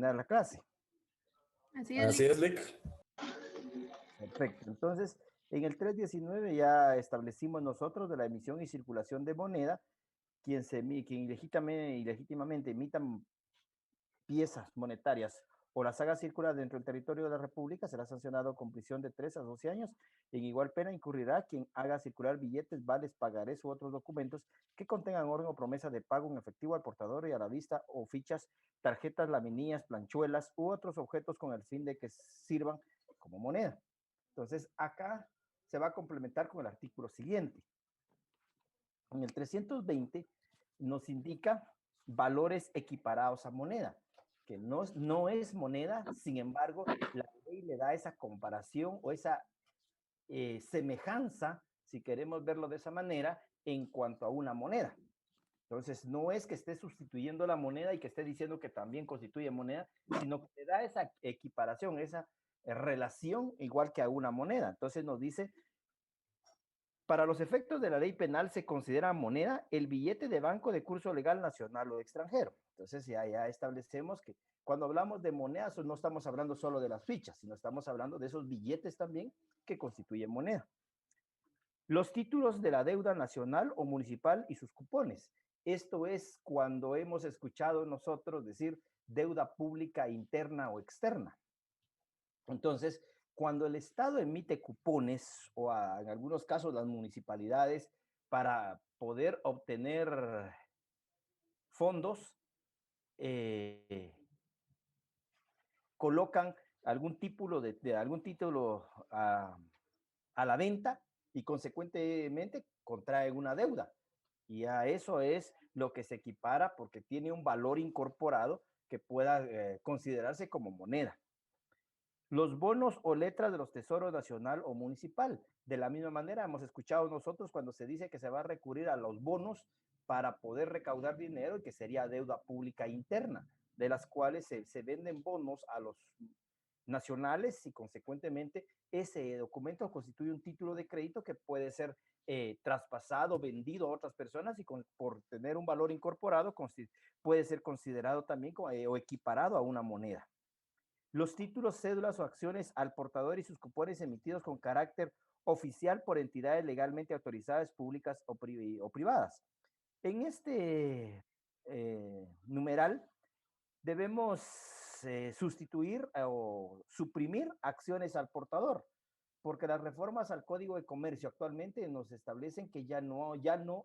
terminar la clase. Así es, Lick. Perfecto. Entonces, en el 319 ya establecimos nosotros de la emisión y circulación de moneda, quien ilegítimamente emitan piezas monetarias o las haga circular dentro del territorio de la República será sancionado con prisión de 3 a 12 años. En igual pena incurrirá quien haga circular billetes, vales, pagarés u otros documentos que contengan orden o promesa de pago en efectivo al portador y a la vista, o fichas, tarjetas, laminillas, planchuelas u otros objetos con el fin de que sirvan como moneda. Entonces, acá se va a complementar con el artículo siguiente. En el 320 nos indica valores equiparados a moneda, que no es moneda, sin embargo, la ley le da esa comparación o esa semejanza, si queremos verlo de esa manera, en cuanto a una moneda. Entonces, no es que esté sustituyendo la moneda y que esté diciendo que también constituye moneda, sino que le da esa equiparación, esa relación igual que a una moneda. Entonces nos dice, para los efectos de la ley penal se considera moneda el billete de banco de curso legal nacional o extranjero. Entonces ya establecemos que cuando hablamos de monedas no estamos hablando solo de las fichas, sino estamos hablando de esos billetes también que constituyen moneda. Los títulos de la deuda nacional o municipal y sus cupones. Esto es cuando hemos escuchado nosotros decir deuda pública interna o externa. Entonces, cuando el Estado emite cupones o en algunos casos las municipalidades para poder obtener fondos, colocan algún título algún título a la venta y consecuentemente contraen una deuda. Y a eso es lo que se equipara porque tiene un valor incorporado que pueda considerarse como moneda. Los bonos o letras de los tesoros nacional o municipal. De la misma manera, hemos escuchado nosotros cuando se dice que se va a recurrir a los bonos para poder recaudar dinero y que sería deuda pública interna, de las cuales se venden bonos a los nacionales y consecuentemente ese documento constituye un título de crédito que puede ser traspasado, vendido a otras personas y por tener un valor incorporado puede ser considerado también o equiparado a una moneda. Los títulos, cédulas o acciones al portador y sus cupones emitidos con carácter oficial por entidades legalmente autorizadas, públicas o privadas. En este numeral debemos sustituir o suprimir acciones al portador, porque las reformas al Código de Comercio actualmente nos establecen que ya no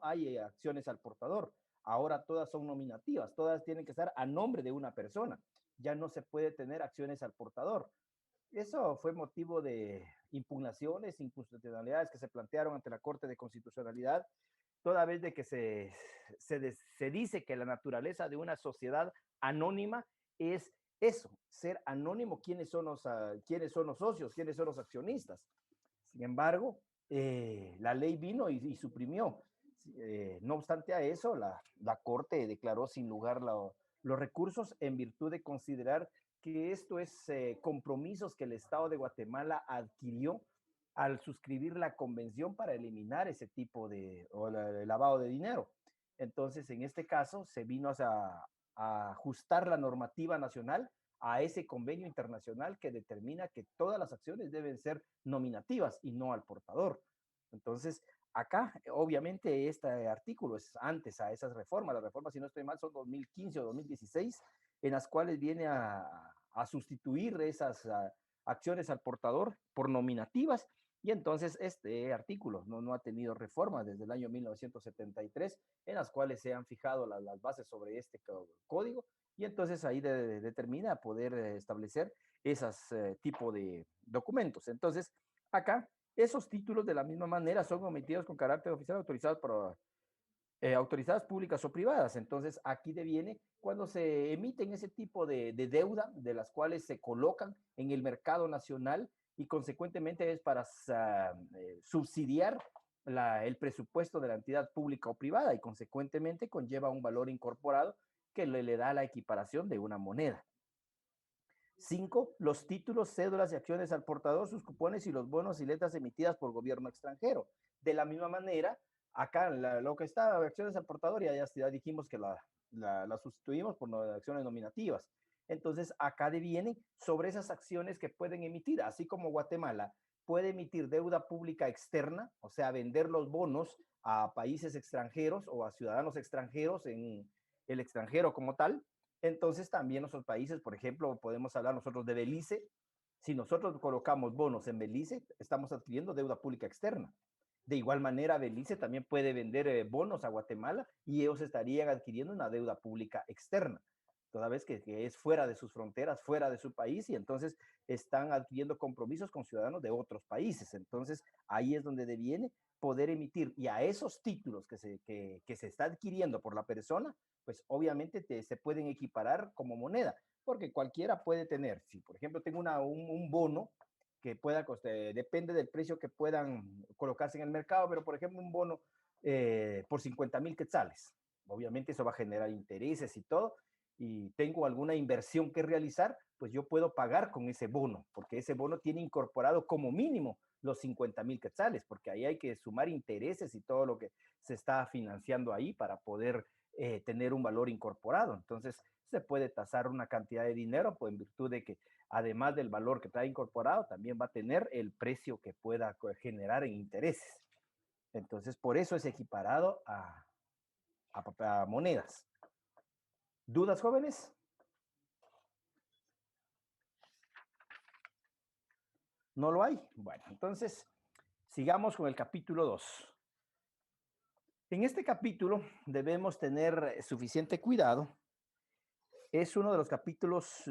hay acciones al portador. Ahora todas son nominativas, todas tienen que estar a nombre de una persona. Ya no se puede tener acciones al portador. Eso fue motivo de impugnaciones, inconstitucionalidades que se plantearon ante la Corte de Constitucionalidad, toda vez de que se dice que la naturaleza de una sociedad anónima es eso, ser anónimo, quiénes son los socios, quiénes son los accionistas. Sin embargo, la ley vino y suprimió. No obstante a eso, la Corte declaró sin lugar los recursos en virtud de considerar que esto es compromisos que el Estado de Guatemala adquirió al suscribir la convención para eliminar ese tipo de lavado de dinero. Entonces, en este caso, se vino a ajustar la normativa nacional a ese convenio internacional que determina que todas las acciones deben ser nominativas y no al portador. Entonces, acá, obviamente, este artículo es antes a esas reformas. Las reformas, si no estoy mal, son 2015 o 2016, en las cuales viene a sustituir esas acciones al portador por nominativas. Y entonces este artículo no ha tenido reformas desde el año 1973, en las cuales se han fijado las bases sobre este código, y entonces ahí determina poder establecer esos tipo de documentos. Entonces, acá, esos títulos de la misma manera son omitidos con carácter oficial autorizados por autorizadas públicas o privadas. Entonces, aquí deviene cuando se emiten ese tipo de deuda, de las cuales se colocan en el mercado nacional y consecuentemente es para subsidiar el presupuesto de la entidad pública o privada y consecuentemente conlleva un valor incorporado que le da la equiparación de una moneda. 5. Los títulos, cédulas y acciones al portador, sus cupones y los bonos y letras emitidas por gobierno extranjero. De la misma manera, acá lo que está acciones al portador, ya dijimos que la sustituimos por acciones nominativas. Entonces, acá deviene sobre esas acciones que pueden emitir, así como Guatemala puede emitir deuda pública externa, o sea, vender los bonos a países extranjeros o a ciudadanos extranjeros en el extranjero como tal. Entonces, también nuestros países, por ejemplo, podemos hablar nosotros de Belice. Si nosotros colocamos bonos en Belice, estamos adquiriendo deuda pública externa. De igual manera, Belice también puede vender bonos a Guatemala y ellos estarían adquiriendo una deuda pública externa, toda vez que es fuera de sus fronteras, fuera de su país, y entonces están adquiriendo compromisos con ciudadanos de otros países. Entonces, ahí es donde deviene poder emitir, y a esos títulos que se está adquiriendo por la persona, pues obviamente se pueden equiparar como moneda, porque cualquiera puede tener, si por ejemplo tengo un bono que pueda costar, depende del precio que puedan colocarse en el mercado, pero por ejemplo un bono por 50,000 quetzales, obviamente eso va a generar intereses y todo, y tengo alguna inversión que realizar, pues yo puedo pagar con ese bono, porque ese bono tiene incorporado como mínimo los 50,000 quetzales, porque ahí hay que sumar intereses y todo lo que se está financiando ahí para poder tener un valor incorporado. Entonces, se puede tasar una cantidad de dinero, pues en virtud de que además del valor que trae incorporado, también va a tener el precio que pueda generar en intereses. Entonces, por eso es equiparado a monedas. ¿Dudas, jóvenes? ¿No lo hay? Bueno, entonces sigamos con el capítulo 2. En este capítulo debemos tener suficiente cuidado. Es uno de los capítulos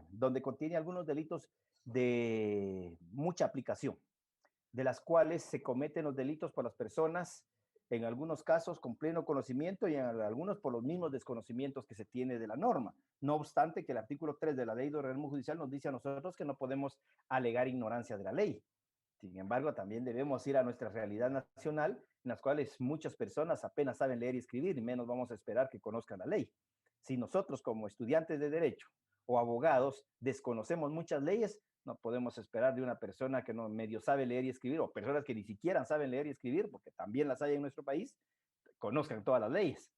donde contiene algunos delitos de mucha aplicación, de las cuales se cometen los delitos por las personas, en algunos casos con pleno conocimiento y en algunos por los mismos desconocimientos que se tiene de la norma. No obstante que el artículo 3 de la Ley de Organismo Judicial nos dice a nosotros que no podemos alegar ignorancia de la ley. Sin embargo, también debemos ir a nuestra realidad nacional, en las cuales muchas personas apenas saben leer y escribir, y menos vamos a esperar que conozcan la ley. Si nosotros como estudiantes de derecho o abogados desconocemos muchas leyes, no podemos esperar de una persona que no medio sabe leer y escribir, o personas que ni siquiera saben leer y escribir, porque también las hay en nuestro país, conozcan todas las leyes.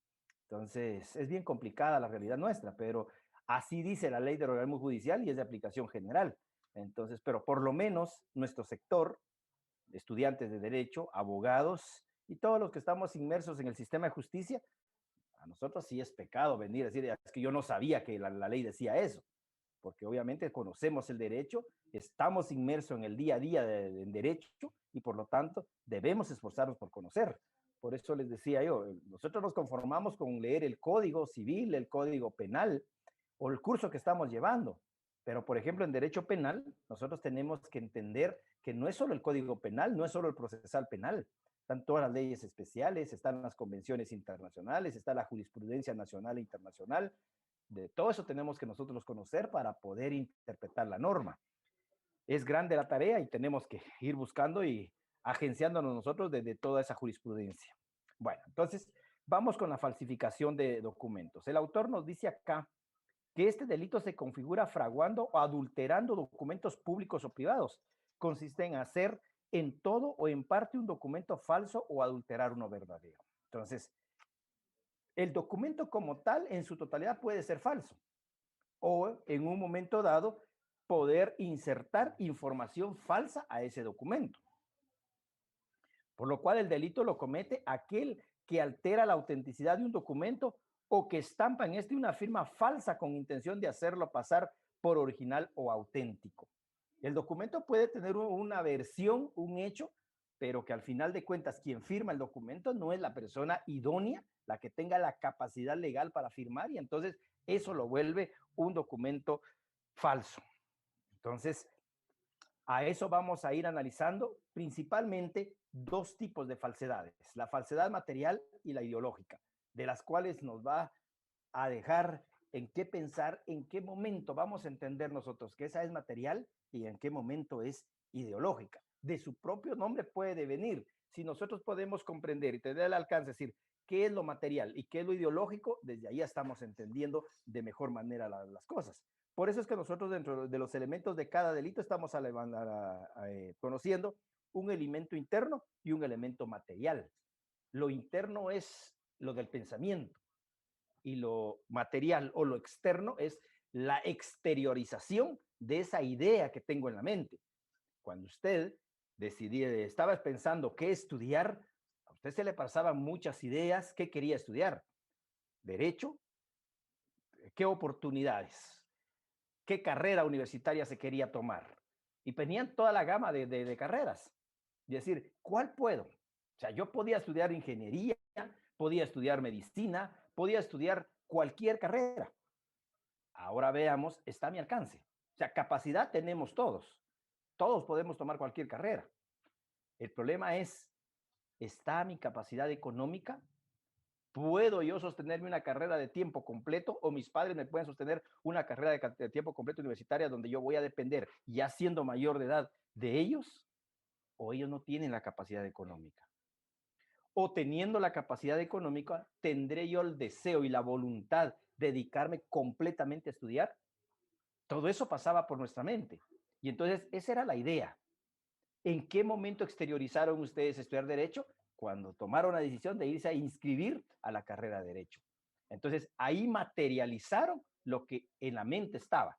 Entonces, es bien complicada la realidad nuestra, pero así dice la ley del organismo judicial y es de aplicación general. Entonces, pero por lo menos nuestro sector, estudiantes de derecho, abogados y todos los que estamos inmersos en el sistema de justicia, a nosotros sí es pecado venir a decir, es que yo no sabía que la ley decía eso, porque obviamente conocemos el derecho, estamos inmersos en el día a día en derecho y por lo tanto debemos esforzarnos por conocer. Por eso les decía yo, nosotros nos conformamos con leer el código civil, el código penal o el curso que estamos llevando. Pero, por ejemplo, en derecho penal, nosotros tenemos que entender que no es solo el código penal, no es solo el procesal penal. Están todas las leyes especiales, están las convenciones internacionales, está la jurisprudencia nacional e internacional. De todo eso tenemos que nosotros conocer para poder interpretar la norma. Es grande la tarea y tenemos que ir buscando y agenciándonos nosotros de toda esa jurisprudencia. Bueno, entonces vamos con la falsificación de documentos. El autor nos dice acá que este delito se configura fraguando o adulterando documentos públicos o privados. Consiste en hacer en todo o en parte un documento falso o adulterar uno verdadero. Entonces, el documento como tal en su totalidad puede ser falso o en un momento dado poder insertar información falsa a ese documento. Por lo cual el delito lo comete aquel que altera la autenticidad de un documento o que estampa en este una firma falsa con intención de hacerlo pasar por original o auténtico. El documento puede tener una versión, un hecho, pero que al final de cuentas quien firma el documento no es la persona idónea, la que tenga la capacidad legal para firmar, y entonces eso lo vuelve un documento falso. Entonces, a eso vamos a ir analizando principalmente dos tipos de falsedades, la falsedad material y la ideológica, de las cuales nos va a dejar en qué pensar, en qué momento vamos a entender nosotros que esa es material y en qué momento es ideológica. De su propio nombre puede devenir. Si nosotros podemos comprender y tener el alcance, es decir, qué es lo material y qué es lo ideológico, desde ahí estamos entendiendo de mejor manera las cosas. Por eso es que nosotros dentro de los elementos de cada delito estamos conociendo un elemento interno y un elemento material. Lo interno es lo del pensamiento y lo material o lo externo es la exteriorización de esa idea que tengo en la mente. Cuando usted estaba pensando qué estudiar, a usted se le pasaban muchas ideas, qué quería estudiar. Derecho, qué oportunidades, qué carrera universitaria se quería tomar. Y tenían toda la gama de carreras. Y decir, ¿cuál puedo? O sea, yo podía estudiar ingeniería, podía estudiar medicina, podía estudiar cualquier carrera. Ahora veamos, está a mi alcance. O sea, capacidad tenemos todos. Todos podemos tomar cualquier carrera. El problema es, ¿está mi capacidad económica? ¿Puedo yo sostenerme una carrera de tiempo completo o mis padres me pueden sostener una carrera de tiempo completo universitaria donde yo voy a depender, ya siendo mayor de edad, de ellos? ¿O ellos no tienen la capacidad económica? O teniendo la capacidad económica, ¿tendré yo el deseo y la voluntad de dedicarme completamente a estudiar? Todo eso pasaba por nuestra mente. Y entonces esa era la idea. ¿En qué momento exteriorizaron ustedes estudiar Derecho? Cuando tomaron la decisión de irse a inscribir a la carrera de Derecho. Entonces, ahí materializaron lo que en la mente estaba.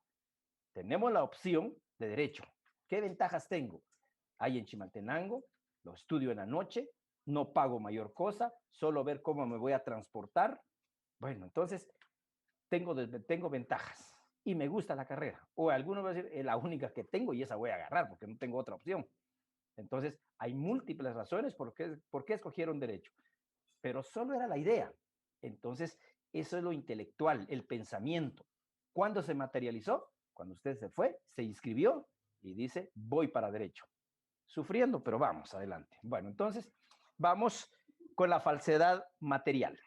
Tenemos la opción de Derecho. ¿Qué ventajas tengo? Hay en Chimaltenango, lo estudio en la noche, no pago mayor cosa, solo ver cómo me voy a transportar. Bueno, entonces, tengo ventajas y me gusta la carrera. O algunos van a decir, es la única que tengo y esa voy a agarrar porque no tengo otra opción. Entonces, hay múltiples razones por qué escogieron Derecho, pero solo era la idea. Entonces, eso es lo intelectual, el pensamiento. ¿Cuándo se materializó? Cuando usted se fue, se inscribió y dice, voy para Derecho. Sufriendo, pero vamos, adelante. Bueno, entonces, vamos con la falsedad material.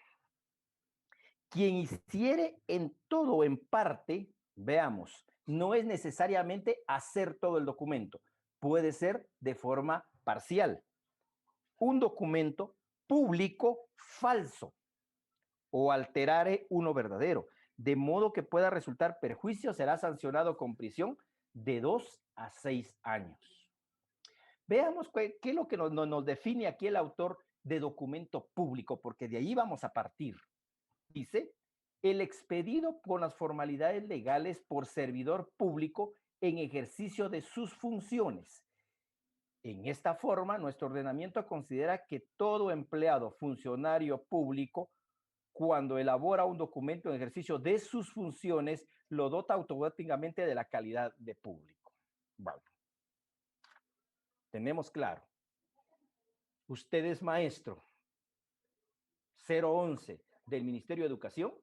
Quien hiciere en todo o en parte, veamos, no es necesariamente hacer todo el documento, puede ser de forma parcial. Un documento público falso o alterare uno verdadero, de modo que pueda resultar perjuicio, será sancionado con prisión de 2 a 6 años. Veamos qué es lo que nos define aquí el autor de documento público, porque de ahí vamos a partir. Dice, el expedido con las formalidades legales por servidor público en ejercicio de sus funciones. En esta forma, nuestro ordenamiento considera que todo empleado, funcionario público, cuando elabora un documento en ejercicio de sus funciones, lo dota automáticamente de la calidad de público. Bueno, tenemos claro. Usted es maestro 011 del Ministerio de Educación.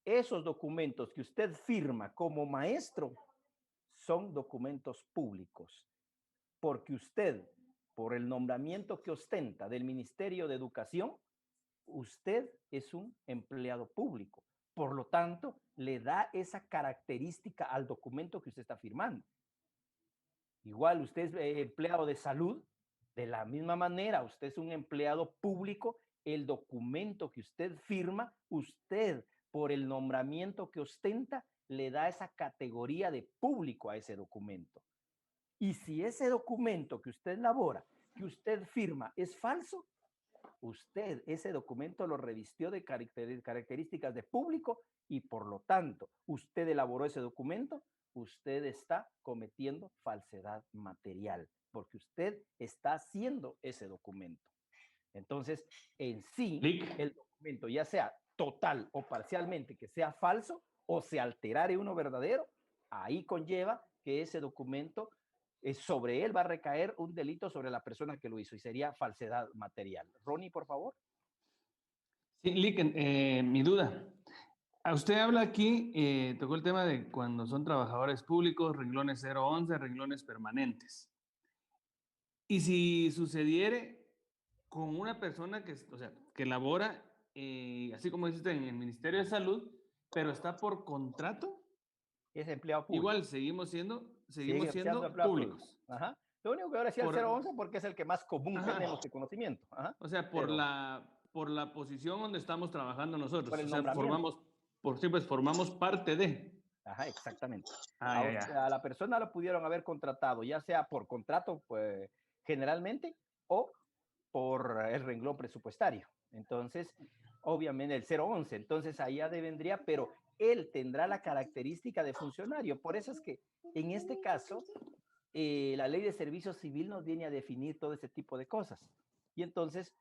Esos documentos que usted firma como maestro son documentos públicos, porque usted, por el nombramiento que ostenta del Ministerio de Educación, usted es un empleado público. Por lo tanto, le da esa característica al documento que usted está firmando. Igual, usted es empleado de salud, de la misma manera, usted es un empleado público, el documento que usted firma, usted, por el nombramiento que ostenta, le da esa categoría de público a ese documento. Y si ese documento que usted elabora, que usted firma, es falso, usted ese documento lo revistió de características de público y por lo tanto, usted elaboró ese documento, usted está cometiendo falsedad material, porque usted está haciendo ese documento. Entonces, en sí, el documento, ya sea total o parcialmente que sea falso o se alterare uno verdadero, ahí conlleva que ese documento sobre él va a recaer un delito sobre la persona que lo hizo y sería falsedad material. Ronnie, por favor. Sí, Lick, mi duda. A usted habla aquí, tocó el tema de cuando son trabajadores públicos, renglones 011, renglones permanentes. Y si sucediere con una persona que, o sea, que labora, así como dice en el Ministerio de Salud, pero está por contrato, es empleado público. Igual seguimos siendo públicos. Ajá. Lo único que ahora sí es el 011 porque es el que más común tenemos de conocimiento. Ajá. O sea, por la posición donde estamos trabajando nosotros. Por el o sea, formamos parte de. Ajá, exactamente. A la persona lo pudieron haber contratado, ya sea por contrato, pues, generalmente, o por el renglón presupuestario. Entonces, obviamente el 011, entonces allá vendría, pero él tendrá la característica de funcionario. Por eso es que en este caso, la ley de servicio civil nos viene a definir todo ese tipo de cosas. Y entonces,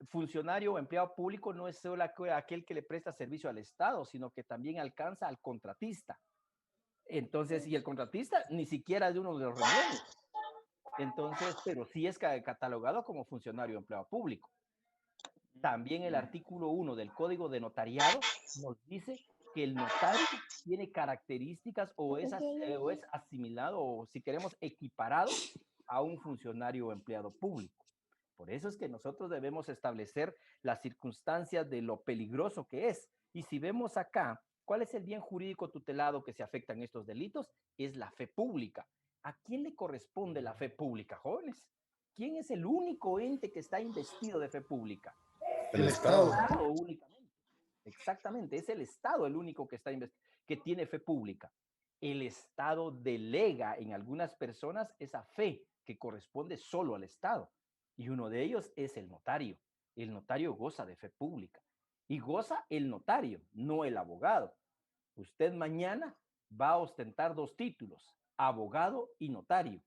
funcionario o empleado público no es solo aquel que le presta servicio al Estado, sino que también alcanza al contratista. Entonces, y el contratista ni siquiera es de uno de los renglones. Entonces, pero sí es catalogado como funcionario o empleado público. También el artículo 1 del Código de Notariado nos dice que el notario tiene características o es asimilado o, si queremos, equiparado a un funcionario o empleado público. Por eso es que nosotros debemos establecer las circunstancias de lo peligroso que es. Y si vemos acá, ¿cuál es el bien jurídico tutelado que se afecta en estos delitos? Es la fe pública. ¿A quién le corresponde la fe pública, jóvenes? ¿Quién es el único ente que está investido de fe pública? El Estado. Únicamente. Exactamente, es el Estado el único que que tiene fe pública. El Estado delega en algunas personas esa fe que corresponde solo al Estado. Y uno de ellos es el notario. El notario goza de fe pública. Y goza el notario, no el abogado. Usted mañana va a ostentar 2 títulos, abogado y notario,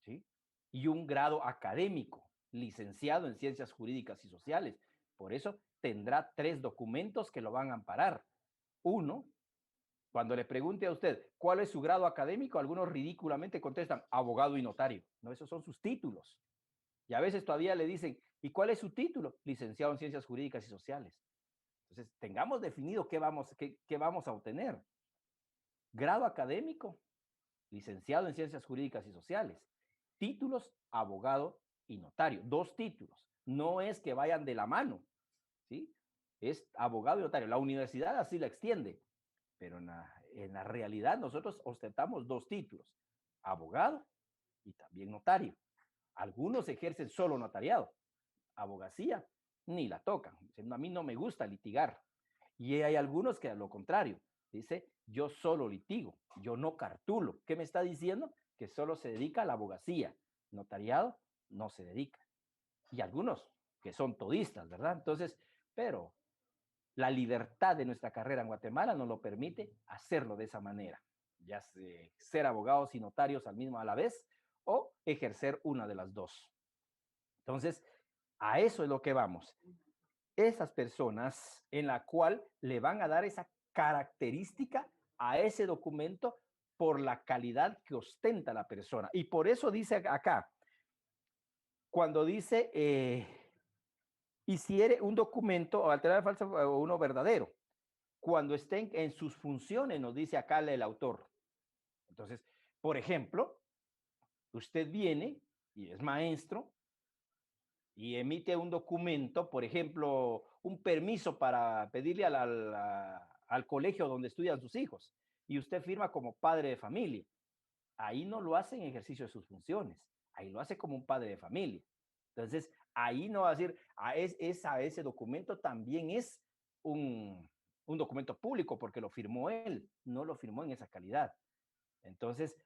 ¿sí? Y un grado académico, licenciado en Ciencias Jurídicas y Sociales. Por eso tendrá 3 documentos que lo van a amparar. Uno, cuando le pregunte a usted cuál es su grado académico, algunos ridículamente contestan abogado y notario. No, esos son sus títulos. Y a veces todavía le dicen, ¿y cuál es su título? Licenciado en Ciencias Jurídicas y Sociales. Entonces, tengamos definido qué vamos a obtener. Grado académico, licenciado en Ciencias Jurídicas y Sociales. Títulos, abogado y notario. 2 títulos. No es que vayan de la mano, ¿sí? Es abogado y notario. La universidad así la extiende, pero en la realidad nosotros ostentamos 2 títulos, abogado y también notario. Algunos ejercen solo notariado, abogacía ni la tocan. Dicen, a mí no me gusta litigar. Y hay algunos que a lo contrario, dice, yo solo litigo, yo no cartulo. ¿Qué me está diciendo? Que solo se dedica a la abogacía. Notariado no se dedica. Y algunos que son todistas, ¿verdad? Entonces, pero la libertad de nuestra carrera en Guatemala nos lo permite hacerlo de esa manera. Ya ser abogados y notarios a la vez o ejercer una de las 2. Entonces, a eso es lo que vamos. Esas personas en la cual le van a dar esa característica a ese documento por la calidad que ostenta la persona. Y por eso dice acá, cuando dice, hiciere un documento o alterar falso o uno verdadero, cuando estén en sus funciones, nos dice acá el autor. Entonces, por ejemplo, usted viene y es maestro y emite un documento, por ejemplo, un permiso para pedirle al colegio donde estudian sus hijos, y usted firma como padre de familia. Ahí no lo hace en ejercicio de sus funciones, ahí lo hace como un padre de familia. Entonces, ahí no va a decir, ese documento también es un documento público porque lo firmó él, no lo firmó en esa calidad. Entonces,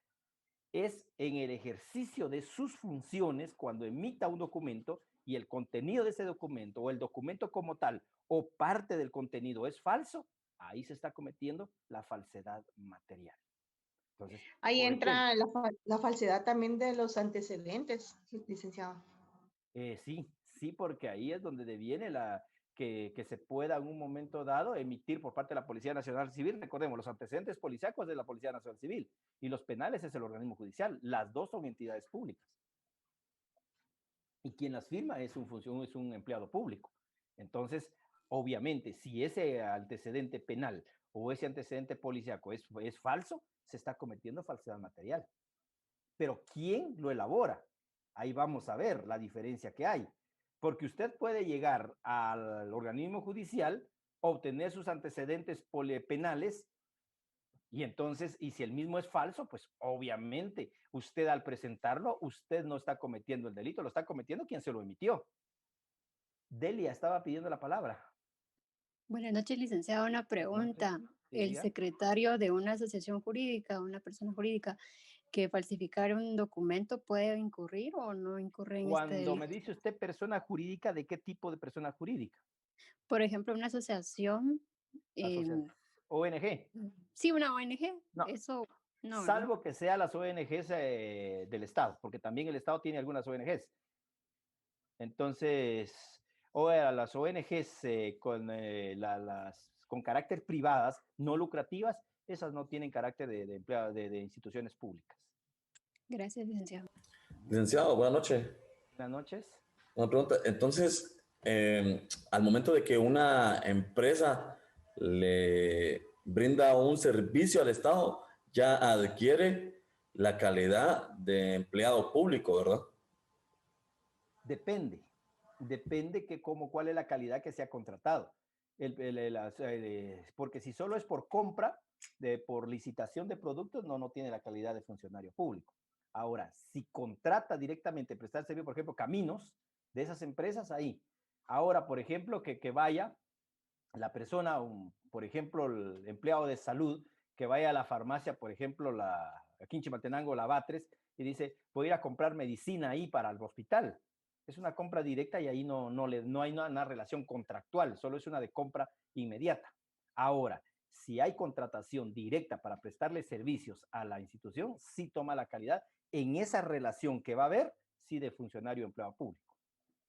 es en el ejercicio de sus funciones cuando emita un documento y el contenido de ese documento o el documento como tal o parte del contenido es falso, ahí se está cometiendo la falsedad material. Entonces, ahí entra la falsedad también de los antecedentes, licenciado. Sí, porque ahí es donde deviene que se pueda en un momento dado emitir por parte de la Policía Nacional Civil. Recordemos, los antecedentes policíacos de la Policía Nacional Civil y los penales es el organismo judicial. Las 2 son entidades públicas. Y quien las firma es un empleado público. Entonces, obviamente, si ese antecedente penal o ese antecedente policíaco es falso, se está cometiendo falsedad material. Pero ¿quién lo elabora? Ahí vamos a ver la diferencia que hay. Porque usted puede llegar al organismo judicial, obtener sus antecedentes penales, y entonces, y si el mismo es falso, pues obviamente usted al presentarlo, usted no está cometiendo el delito, lo está cometiendo quien se lo emitió. Delia estaba pidiendo la palabra. Buenas noches, licenciado. Una pregunta. Sí, ¿El diga. secretario de una asociación jurídica, una persona jurídica, que falsificar un documento puede incurrir o no incurre en este Cuando me delito? dice usted persona jurídica, ¿de qué tipo de persona jurídica? Por ejemplo, una asociación, ONG. Sí, una ONG. No. Eso no. Salvo que sea las ONGs del Estado, porque también el Estado tiene algunas ONGs. Entonces, o las ONGs con carácter privadas, no lucrativas, esas no tienen carácter de instituciones públicas. Gracias, licenciado. Licenciado, buenas noches. Buenas noches. Una pregunta. Entonces, al momento de que una empresa le brinda un servicio al Estado, ya adquiere la calidad de empleado público, ¿verdad? Depende cuál es la calidad que se ha contratado. Porque si solo es por compra, por licitación de productos, no tiene la calidad de funcionario público. Ahora, si contrata directamente prestar servicio, por ejemplo, caminos de esas empresas, ahí. Ahora, por ejemplo, que vaya la persona, por ejemplo, el empleado de salud, que vaya a la farmacia, por ejemplo, aquí en Chimaltenango, la Batres, y dice, voy a ir a comprar medicina ahí para el hospital. Es una compra directa y ahí no hay una relación contractual, solo es una de compra inmediata. Ahora, si hay contratación directa para prestarle servicios a la institución, sí toma la calidad en esa relación que va a haber, sí, de funcionario empleado público.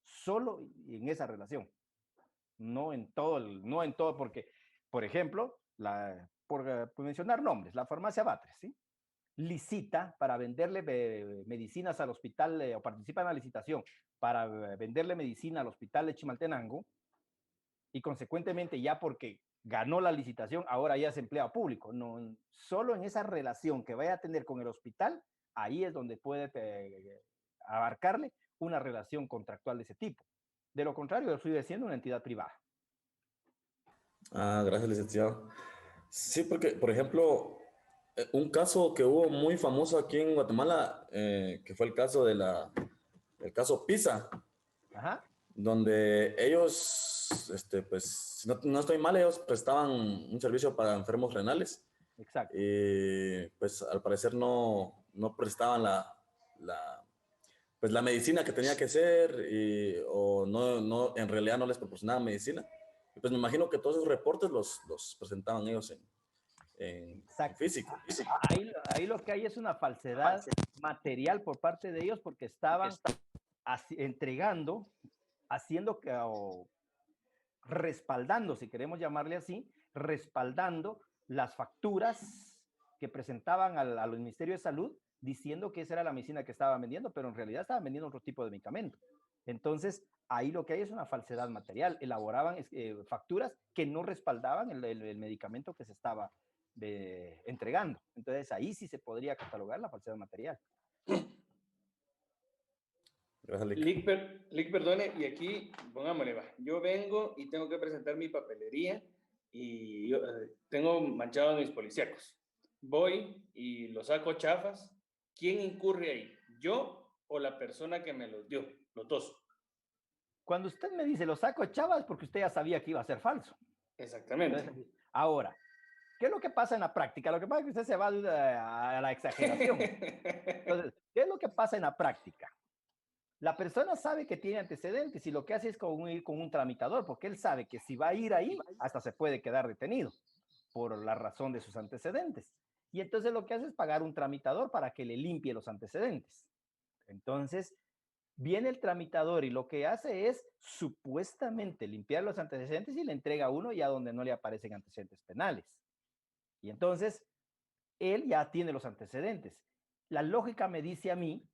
Solo en esa relación. No en todo, porque, por ejemplo, por mencionar nombres, la farmacia Batres, ¿sí? Licita para venderle medicinas al hospital, o participa en la licitación para venderle medicina al hospital de Chimaltenango, y consecuentemente ya porque ganó la licitación, ahora ya es empleado público. No, solo en esa relación que vaya a tener con el hospital, ahí es donde puede abarcarle una relación contractual de ese tipo. De lo contrario, sigue siendo una entidad privada. Ah, gracias, licenciado. Sí, porque, por ejemplo, un caso que hubo muy famoso aquí en Guatemala, que fue el caso el caso PISA, Ajá. donde ellos, pues, si no estoy mal, ellos prestaban un servicio para enfermos renales. Exacto. Y pues al parecer no prestaban pues la medicina que tenía que ser, o no, en realidad no les proporcionaban medicina. Y pues me imagino que todos esos reportes los presentaban ellos en físico. Ahí lo que hay es una falsedad material por parte de ellos, porque estaban entregando, o respaldando, si queremos llamarle así, respaldando las facturas que presentaban al Ministerio de Salud, diciendo que esa era la medicina que estaban vendiendo, pero en realidad estaban vendiendo otro tipo de medicamento. Entonces, ahí lo que hay es una falsedad material. Elaboraban facturas que no respaldaban el medicamento que se estaba entregando. Entonces, ahí sí se podría catalogar la falsedad material. Gracias, Lick, perdone, y aquí, pongámosle, va. Yo vengo y tengo que presentar mi papelería y yo tengo manchados mis policíacos. Voy y los saco chafas. ¿Quién incurre ahí? ¿Yo o la persona que me los dio? Los dos. Cuando usted me dice, lo saco chavas, porque usted ya sabía que iba a ser falso. Exactamente. Entonces, ahora, ¿qué es lo que pasa en la práctica? Lo que pasa es que usted se va a la exageración. Entonces, ¿qué es lo que pasa en la práctica? La persona sabe que tiene antecedentes y lo que hace es ir con un tramitador, porque él sabe que si va a ir ahí, hasta se puede quedar detenido por la razón de sus antecedentes. Y entonces lo que hace es pagar un tramitador para que le limpie los antecedentes. Entonces, viene el tramitador y lo que hace es supuestamente limpiar los antecedentes y le entrega a uno ya donde no le aparecen antecedentes penales. Y entonces, él ya tiene los antecedentes. La lógica me dice a mí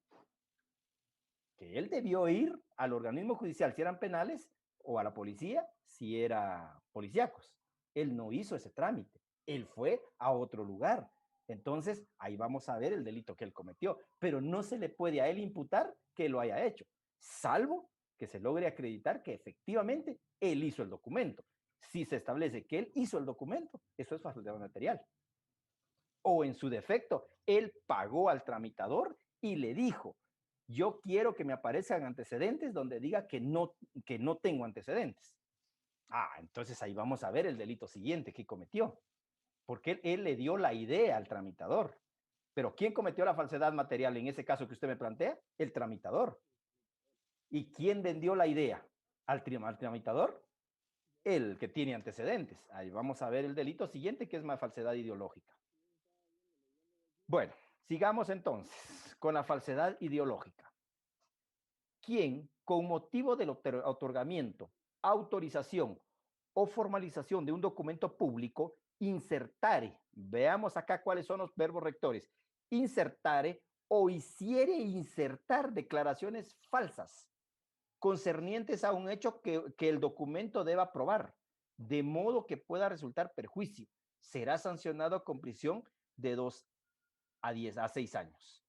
que él debió ir al organismo judicial si eran penales, o a la policía si era policíacos. Él no hizo ese trámite. Él fue a otro lugar. Entonces, ahí vamos a ver el delito que él cometió. Pero no se le puede a él imputar que lo haya hecho, salvo que se logre acreditar que efectivamente él hizo el documento. Si se establece que él hizo el documento, eso es falsedad material. O en su defecto, él pagó al tramitador y le dijo, yo quiero que me aparezcan antecedentes donde diga que no tengo antecedentes. Entonces ahí vamos a ver el delito siguiente que cometió, porque él le dio la idea al tramitador. Pero ¿quién cometió la falsedad material en ese caso que usted me plantea? El tramitador. ¿Y quién vendió la idea al tramitador? el que tiene antecedentes. Ahí vamos a ver el delito siguiente, que es más falsedad ideológica. Bueno, sigamos entonces con la falsedad ideológica. Quien, con motivo del otorgamiento, autorización o formalización de un documento público, insertare, veamos acá cuáles son los verbos rectores, insertare o hiciere insertar declaraciones falsas concernientes a un hecho que el documento deba probar, de modo que pueda resultar perjuicio, será sancionado con prisión de 2 a 6 años.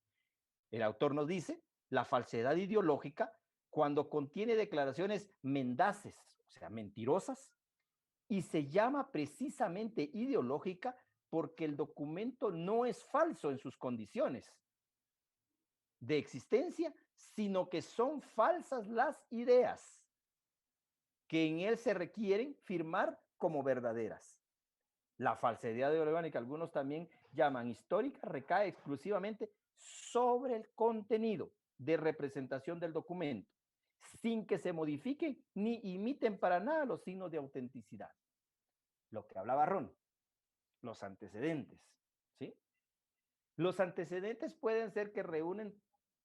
El autor nos dice, la falsedad ideológica, cuando contiene declaraciones mendaces, o sea, mentirosas, y se llama precisamente ideológica porque el documento no es falso en sus condiciones de existencia, sino que son falsas las ideas que en él se requieren firmar como verdaderas. La falsedad ideológica, que algunos también llaman histórica, recae exclusivamente sobre el contenido de representación del documento, sin que se modifiquen ni imiten para nada los signos de autenticidad. Lo que hablaba Ron, los antecedentes, ¿sí? Los antecedentes pueden ser que reúnen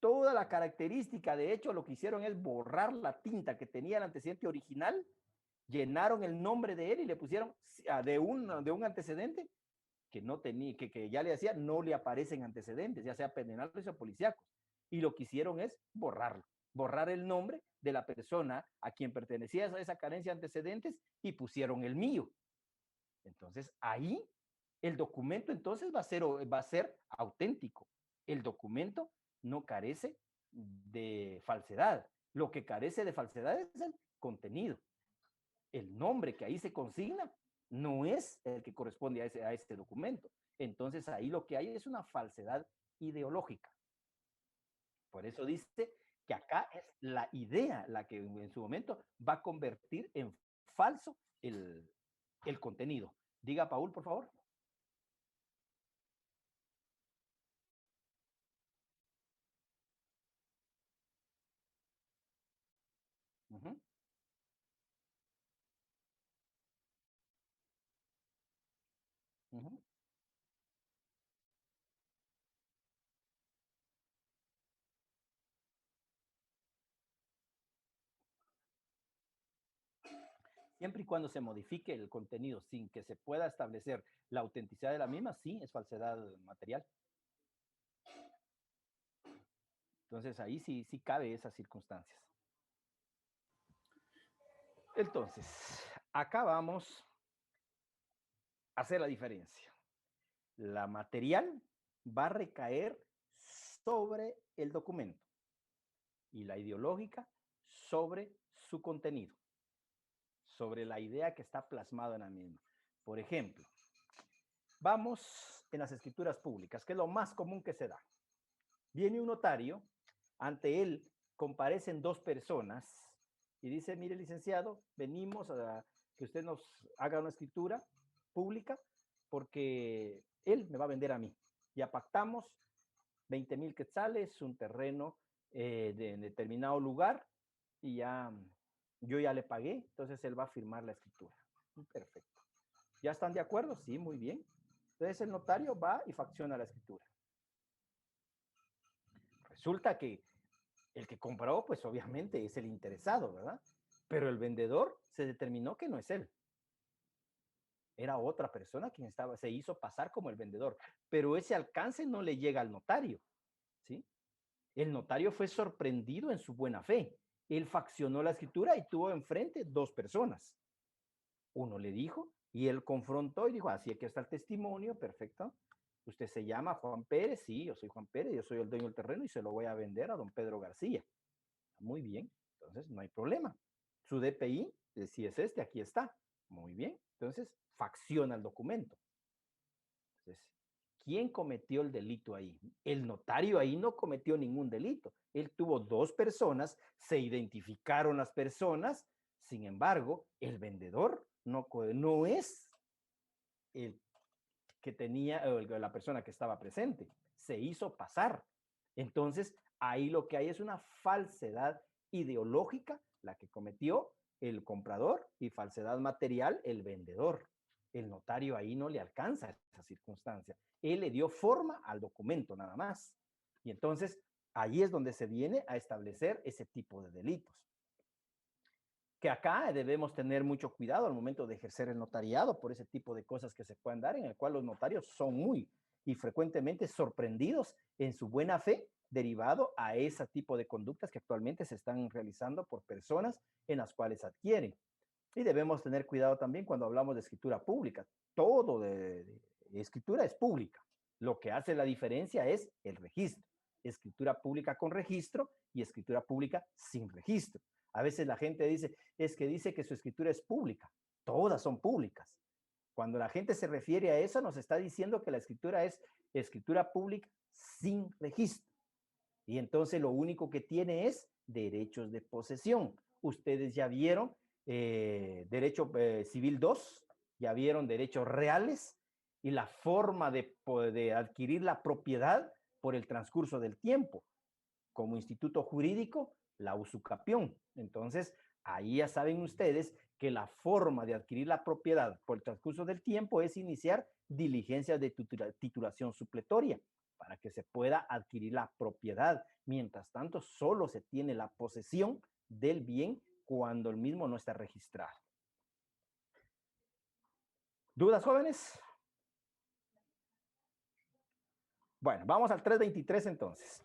toda la característica. De hecho, lo que hicieron es borrar la tinta que tenía el antecedente original, llenaron el nombre de él y le pusieron de un antecedente que no tenía, que ya le decía, no le aparecen antecedentes, ya sea penales o policíacos. Y lo que hicieron es borrarlo, borrar el nombre de la persona a quien pertenecía a esa carencia de antecedentes y pusieron el mío. Entonces, ahí el documento entonces va a ser auténtico. El documento no carece de falsedad. Lo que carece de falsedad es el contenido. El nombre que ahí se consigna no es el que corresponde a ese documento. Entonces ahí lo que hay es una falsedad ideológica. Por eso dice que acá es la idea la que en su momento va a convertir en falso el contenido. Diga, Paul, por favor. Uh-huh. Uh-huh. Siempre y cuando se modifique el contenido sin que se pueda establecer la autenticidad de la misma, sí, es falsedad material. Entonces ahí sí cabe esas circunstancias. Entonces, acá vamos a hacer la diferencia. La material va a recaer sobre el documento y la ideológica sobre su contenido, sobre la idea que está plasmada en la misma. Por ejemplo, vamos en las escrituras públicas, que es lo más común que se da. Viene un notario, ante él comparecen 2 personas y dice, mire, licenciado, venimos a que usted nos haga una escritura pública porque él me va a vender a mí. Ya pactamos 20,000 quetzales, un terreno de determinado lugar y yo ya le pagué, entonces él va a firmar la escritura. Perfecto. ¿Ya están de acuerdo? Sí, muy bien. Entonces el notario va y facciona la escritura. Resulta que el que compró, pues obviamente es el interesado, ¿verdad? Pero el vendedor se determinó que no es él. Era otra persona quien se hizo pasar como el vendedor. Pero ese alcance no le llega al notario, ¿sí? El notario fue sorprendido en su buena fe. Él faccionó la escritura y tuvo enfrente 2 personas. Uno le dijo y él confrontó y dijo, así es que está el testimonio, perfecto. Usted se llama Juan Pérez, sí, yo soy Juan Pérez, yo soy el dueño del terreno y se lo voy a vender a don Pedro García. Muy bien, entonces no hay problema. Su DPI, si es este, aquí está. Muy bien, entonces facciona el documento. Entonces, ¿quién cometió el delito ahí? El notario ahí no cometió ningún delito. Él tuvo 2 personas, se identificaron las personas, sin embargo, el vendedor no es el que tenía, la persona que estaba presente, se hizo pasar. Entonces, ahí lo que hay es una falsedad ideológica, la que cometió el comprador y falsedad material el vendedor. El notario ahí no le alcanza esa circunstancia. Él le dio forma al documento nada más. Y entonces ahí es donde se viene a establecer ese tipo de delitos. Que acá debemos tener mucho cuidado al momento de ejercer el notariado por ese tipo de cosas que se pueden dar, en el cual los notarios son muy y frecuentemente sorprendidos en su buena fe derivado a ese tipo de conductas que actualmente se están realizando por personas en las cuales adquieren. Y debemos tener cuidado también cuando hablamos de escritura pública. Todo de escritura es pública. Lo que hace la diferencia es el registro. Escritura pública con registro y escritura pública sin registro. A veces la gente dice, es que dice que su escritura es pública. Todas son públicas. Cuando la gente se refiere a eso, nos está diciendo que la escritura es escritura pública sin registro. Y entonces lo único que tiene es derechos de posesión. Ustedes ya vieron derecho civil 2, ya vieron derechos reales y la forma de adquirir la propiedad por el transcurso del tiempo. Como instituto jurídico, la usucapión. Entonces, ahí ya saben ustedes que la forma de adquirir la propiedad por el transcurso del tiempo es iniciar diligencias de titulación supletoria para que se pueda adquirir la propiedad. Mientras tanto, solo se tiene la posesión del bien cuando el mismo no está registrado. ¿Dudas, jóvenes? Bueno, vamos al 323 entonces.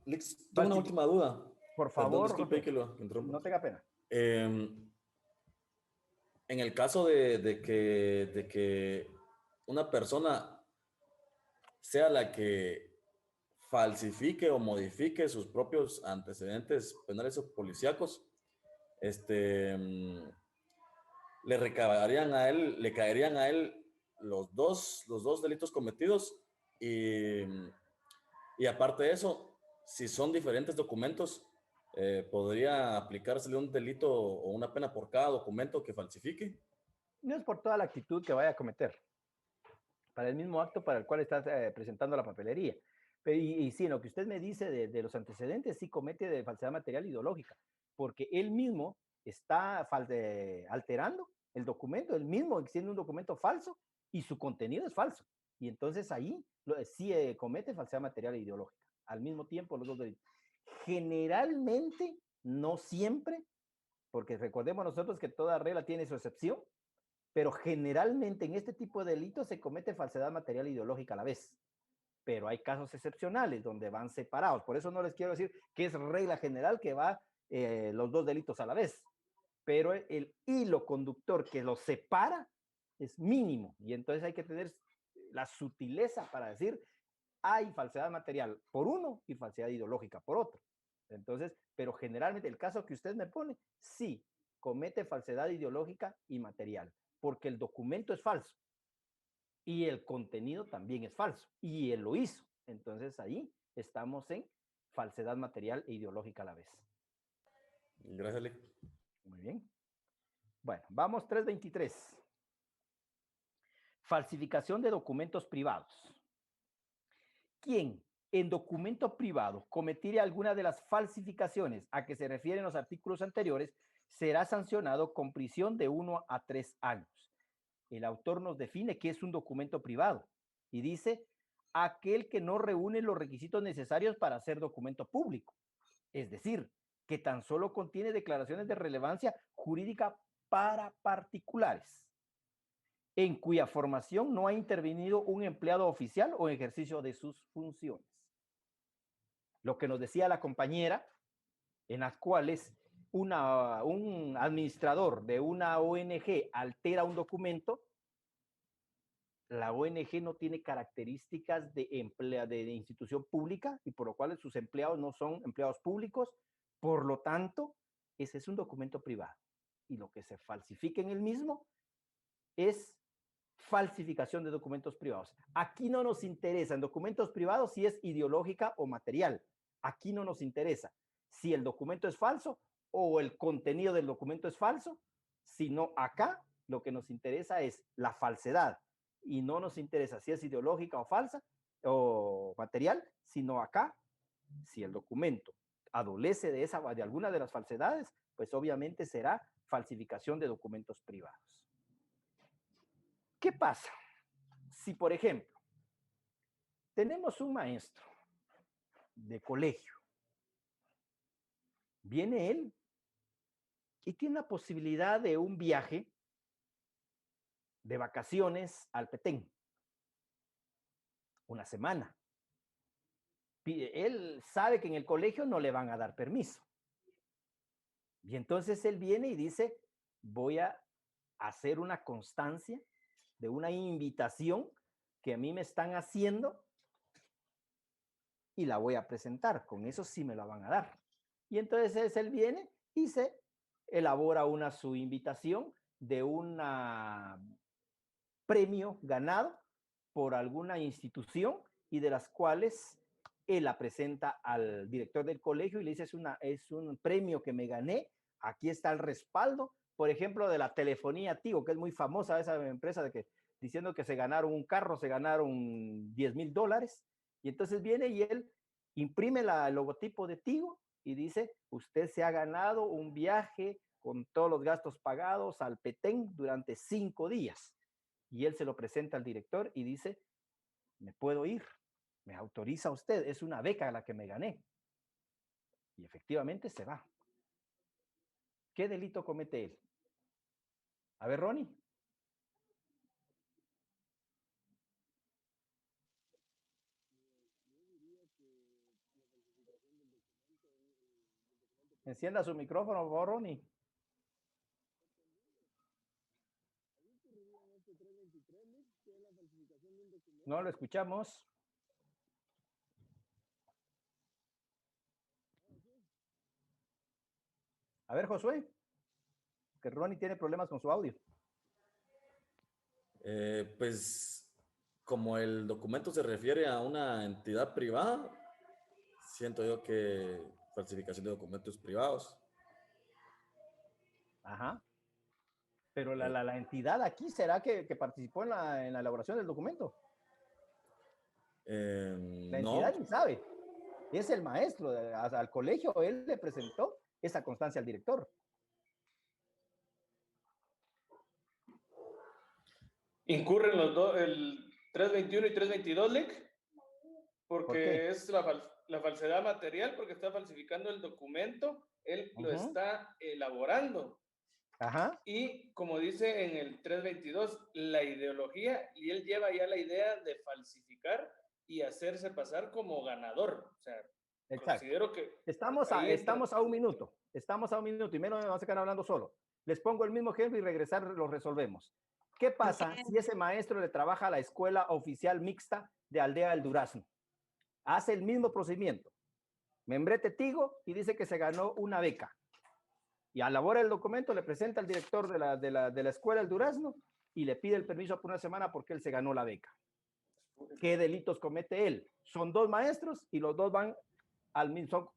Lix, tengo una última duda. Por Perdón, favor, disculpe José, que lo interrumpa. no tenga pena. En el caso de que una persona sea la que falsifique o modifique sus propios antecedentes penales o policíacos, le caerían a él los dos delitos cometidos y aparte de eso, si son diferentes documentos, ¿podría aplicársele un delito o una pena por cada documento que falsifique? No es por toda la actitud que vaya a cometer, para el mismo acto para el cual está presentando la papelería. Y sí, en lo que usted me dice de los antecedentes, sí comete de falsedad material ideológica, porque él mismo está alterando el documento, él mismo siendo un documento falso y su contenido es falso. Y entonces ahí sí comete falsedad material ideológica. Al mismo tiempo, los dos delitos. Generalmente, no siempre, porque recordemos nosotros que toda regla tiene su excepción, pero generalmente en este tipo de delitos se comete falsedad material ideológica a la vez. Pero hay casos excepcionales donde van separados. Por eso no les quiero decir que es regla general que va los dos delitos a la vez. Pero el hilo conductor que los separa es mínimo. Y entonces hay que tener la sutileza para decir, hay falsedad material por uno y falsedad ideológica por otro. Entonces, pero generalmente el caso que usted me pone, sí, comete falsedad ideológica y material, porque el documento es falso y el contenido también es falso y él lo hizo. Entonces ahí estamos en falsedad material e ideológica a la vez. Gracias, Lick. Muy bien. Bueno, vamos 323. Falsificación de documentos privados. ¿Quién en documento privado cometiere alguna de las falsificaciones a que se refieren los artículos anteriores será sancionado con prisión de 1 a 3 años. El autor nos define qué es un documento privado y dice aquel que no reúne los requisitos necesarios para ser documento público. Es decir, que tan solo contiene declaraciones de relevancia jurídica para particulares, en cuya formación no ha intervenido un empleado oficial o ejercicio de sus funciones. Lo que nos decía la compañera, en las cuales un administrador de una ONG altera un documento, la ONG no tiene características de institución pública y por lo cual sus empleados no son empleados públicos, por lo tanto, ese es un documento privado. Y lo que se falsifica en el mismo es falsificación de documentos privados. Aquí no nos interesa en documentos privados si es ideológica o material. Aquí no nos interesa si el documento es falso o el contenido del documento es falso, sino acá lo que nos interesa es la falsedad y no nos interesa si es ideológica o falsa o material, sino acá si el documento adolece de alguna de las falsedades, pues obviamente será falsificación de documentos privados. ¿Qué pasa? Si, por ejemplo, tenemos un maestro de colegio, viene él y tiene la posibilidad de un viaje de vacaciones al Petén, una semana. Él sabe que en el colegio no le van a dar permiso. Y entonces él viene y dice, voy a hacer una constancia de una invitación que a mí me están haciendo y la voy a presentar. Con eso sí me la van a dar. Y entonces él viene y se elabora su invitación de un premio ganado por alguna institución y de las cuales él la presenta al director del colegio y le dice, es un premio que me gané, aquí está el respaldo, por ejemplo, de la telefonía Tigo, que es muy famosa esa empresa diciendo que se ganaron un carro, se ganaron $10,000, y entonces viene y él imprime el logotipo de Tigo y dice, usted se ha ganado un viaje con todos los gastos pagados al Petén durante 5 días. Y él se lo presenta al director y dice, me puedo ir, me autoriza usted, es una beca la que me gané. Y efectivamente se va. ¿Qué delito comete él? A ver, Ronnie. Encienda su micrófono, por favor, Ronnie. No lo escuchamos. A ver, Josué, que Ronnie tiene problemas con su audio. Pues como el documento se refiere a una entidad privada, siento yo que falsificación de documentos privados. Ajá. Pero la entidad aquí, ¿será que participó en la elaboración del documento? La entidad No, ni sabe. Es el maestro al colegio, él le presentó esa constancia al director. ¿Incurren los dos, el 321 y 322, Lick? ¿Por Porque qué? es la falsedad material, porque está falsificando el documento, él lo está elaborando. Ajá. Y como dice en el 322, la ideología, y él lleva ya la idea de falsificar y hacerse pasar como ganador. O sea, Exacto. considero que Estamos a un minuto. Estamos a un minuto y menos me vas a quedar hablando solo. Les pongo el mismo ejemplo y regresar lo resolvemos. ¿Qué pasa si ese maestro le trabaja a la escuela oficial mixta de Aldea del Durazno? Hace el mismo procedimiento. Membrete Tigo y dice que se ganó una beca. Y elabora el documento, le presenta al director de la escuela del Durazno y le pide el permiso por una semana porque él se ganó la beca. ¿Qué delitos comete él? Son 2 maestros y los 2 van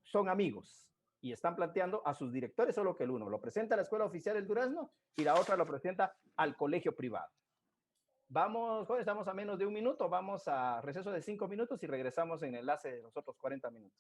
son amigos y están planteando a sus directores, solo que el uno lo presenta a la escuela oficial del Durazno y la otra lo presenta al colegio privado. Vamos, joder, estamos a menos de 1 minuto, vamos a receso de 5 minutos y regresamos en el enlace de los otros 40 minutos.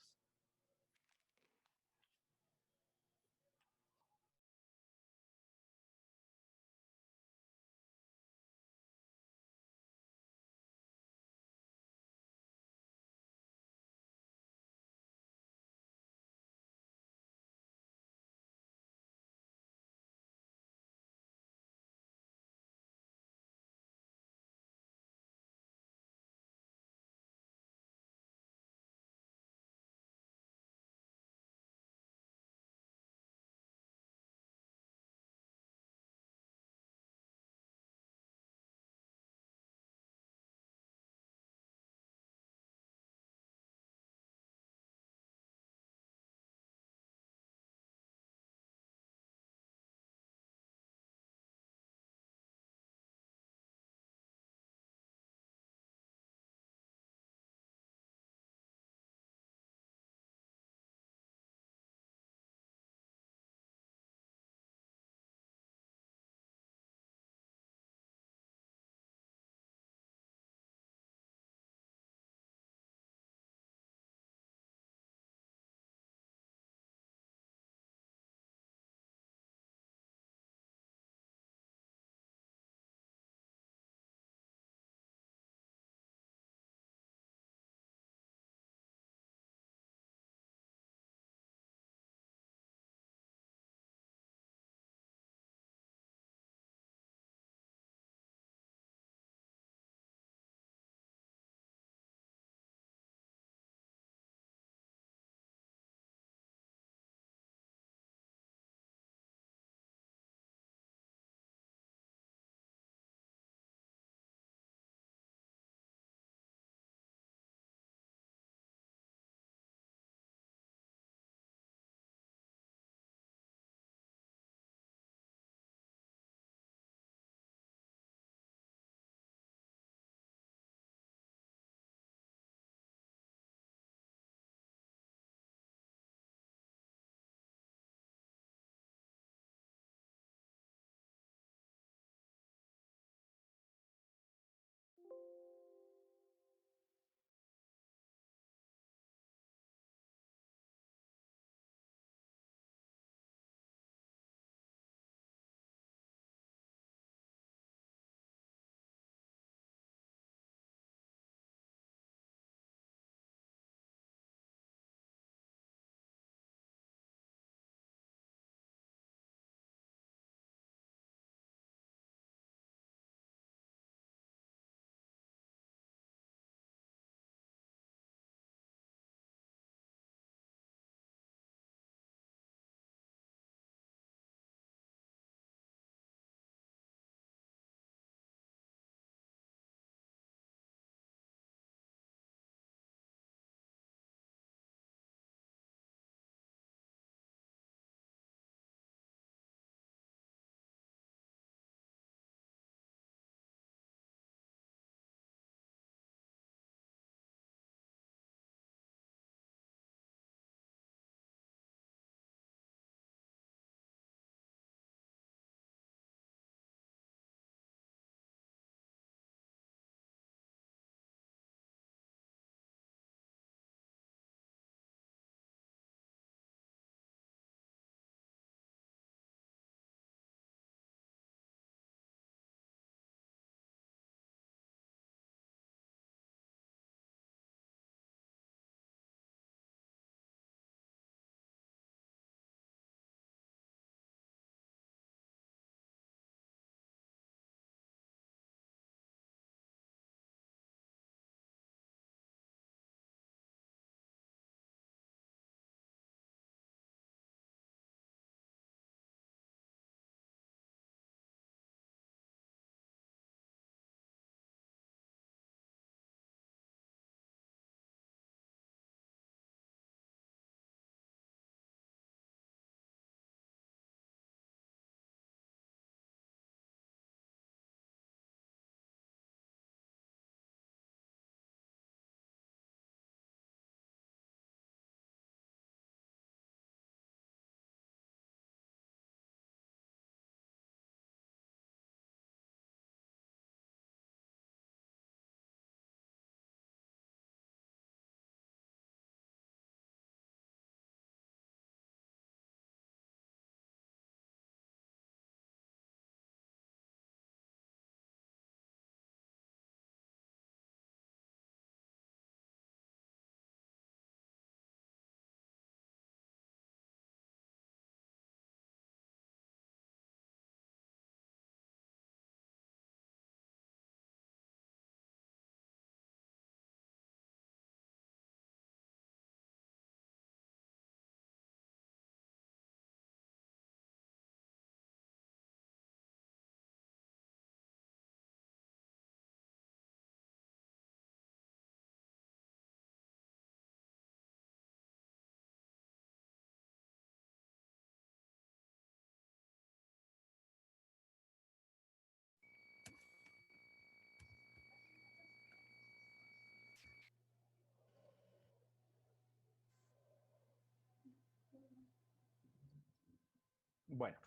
Bueno,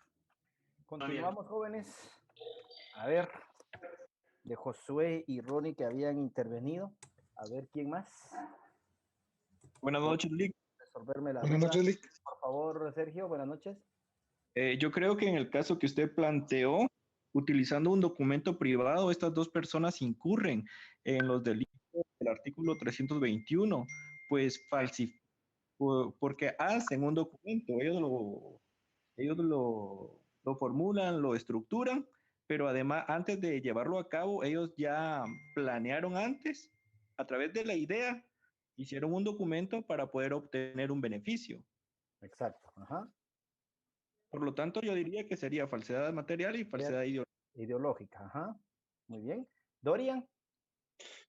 continuamos, jóvenes. A ver, de Josué y Ronnie que habían intervenido. A ver, ¿quién más? Buenas noches, Lick. Resolverme la Buenas duda. noches, Lick. Por favor, Sergio, buenas noches. Yo creo que en el caso que usted planteó, utilizando un documento privado, estas dos personas incurren en los delitos del artículo 321, pues porque hacen un documento, ellos lo formulan, lo estructuran, pero además antes de llevarlo a cabo, ellos ya planearon antes, a través de la idea, hicieron un documento para poder obtener un beneficio. Exacto. Ajá. Por lo tanto, yo diría que sería falsedad material y falsedad ideológica. Ajá. Muy bien. Dorian.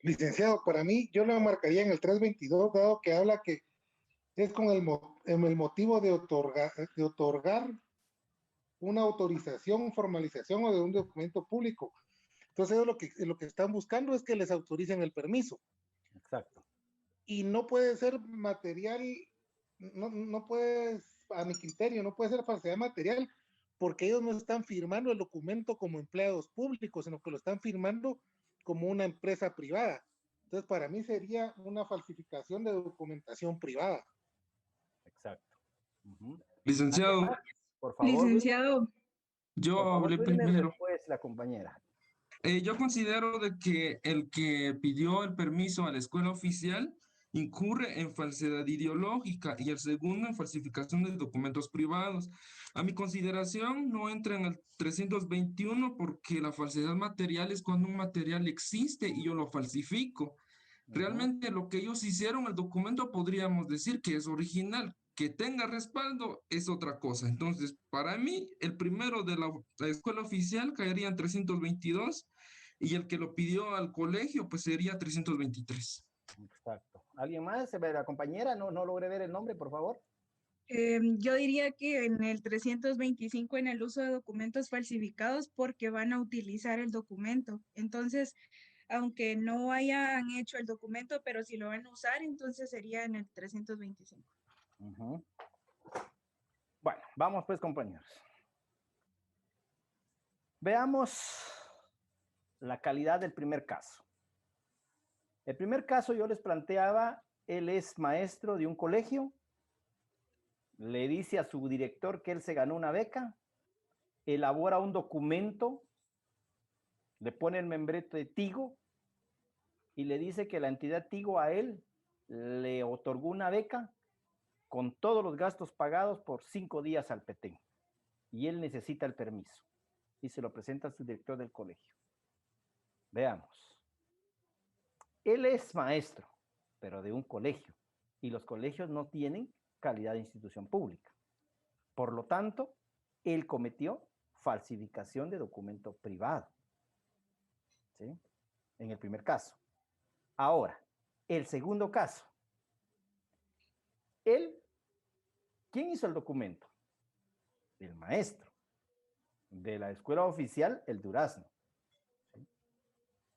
Licenciado, para mí, yo lo marcaría en el 322, dado que habla que es con el motivo de otorgar una autorización, formalización o de un documento público. Entonces, ellos lo que están buscando es que les autoricen el permiso. Exacto. Y no puede ser material, no puede, a mi criterio, no puede ser falsedad material, porque ellos no están firmando el documento como empleados públicos, sino que lo están firmando como una empresa privada. Entonces, para mí sería una falsificación de documentación privada. Exacto. Uh-huh. Licenciado. Por favor. Licenciado. Yo hablé primero. Después la compañera. Yo considero de que el que pidió el permiso a la escuela oficial incurre en falsedad ideológica y el segundo en falsificación de documentos privados. A mi consideración no entra en el 321 porque la falsedad material es cuando un material existe y yo lo falsifico. Realmente lo que ellos hicieron, el documento podríamos decir que es original, que tenga respaldo es otra cosa. Entonces, para mí, el primero de la escuela oficial caería en 322 y el que lo pidió al colegio, pues sería 323. Exacto. ¿Alguien más? ¿La compañera? No logré ver el nombre, por favor. Yo diría que en el 325 en el uso de documentos falsificados porque van a utilizar el documento. Entonces, aunque no hayan hecho el documento, pero si lo van a usar, entonces sería en el 325. Uh-huh. Bueno, vamos pues, compañeros. Veamos la calidad del primer caso. El primer caso yo les planteaba, él es maestro de un colegio, le dice a su director que él se ganó una beca, elabora un documento, le pone el membrete de Tigo y le dice que la entidad Tigo a él le otorgó una beca con todos los gastos pagados por 5 días al Petén. Y él necesita el permiso. Y se lo presenta a su director del colegio. Veamos. Él es maestro, pero de un colegio. Y los colegios no tienen calidad de institución pública. Por lo tanto, él cometió falsificación de documento privado. ¿Sí? En el primer caso. Ahora, el segundo caso. ¿Quién hizo el documento? El maestro de la escuela oficial, el Durazno. ¿Sí?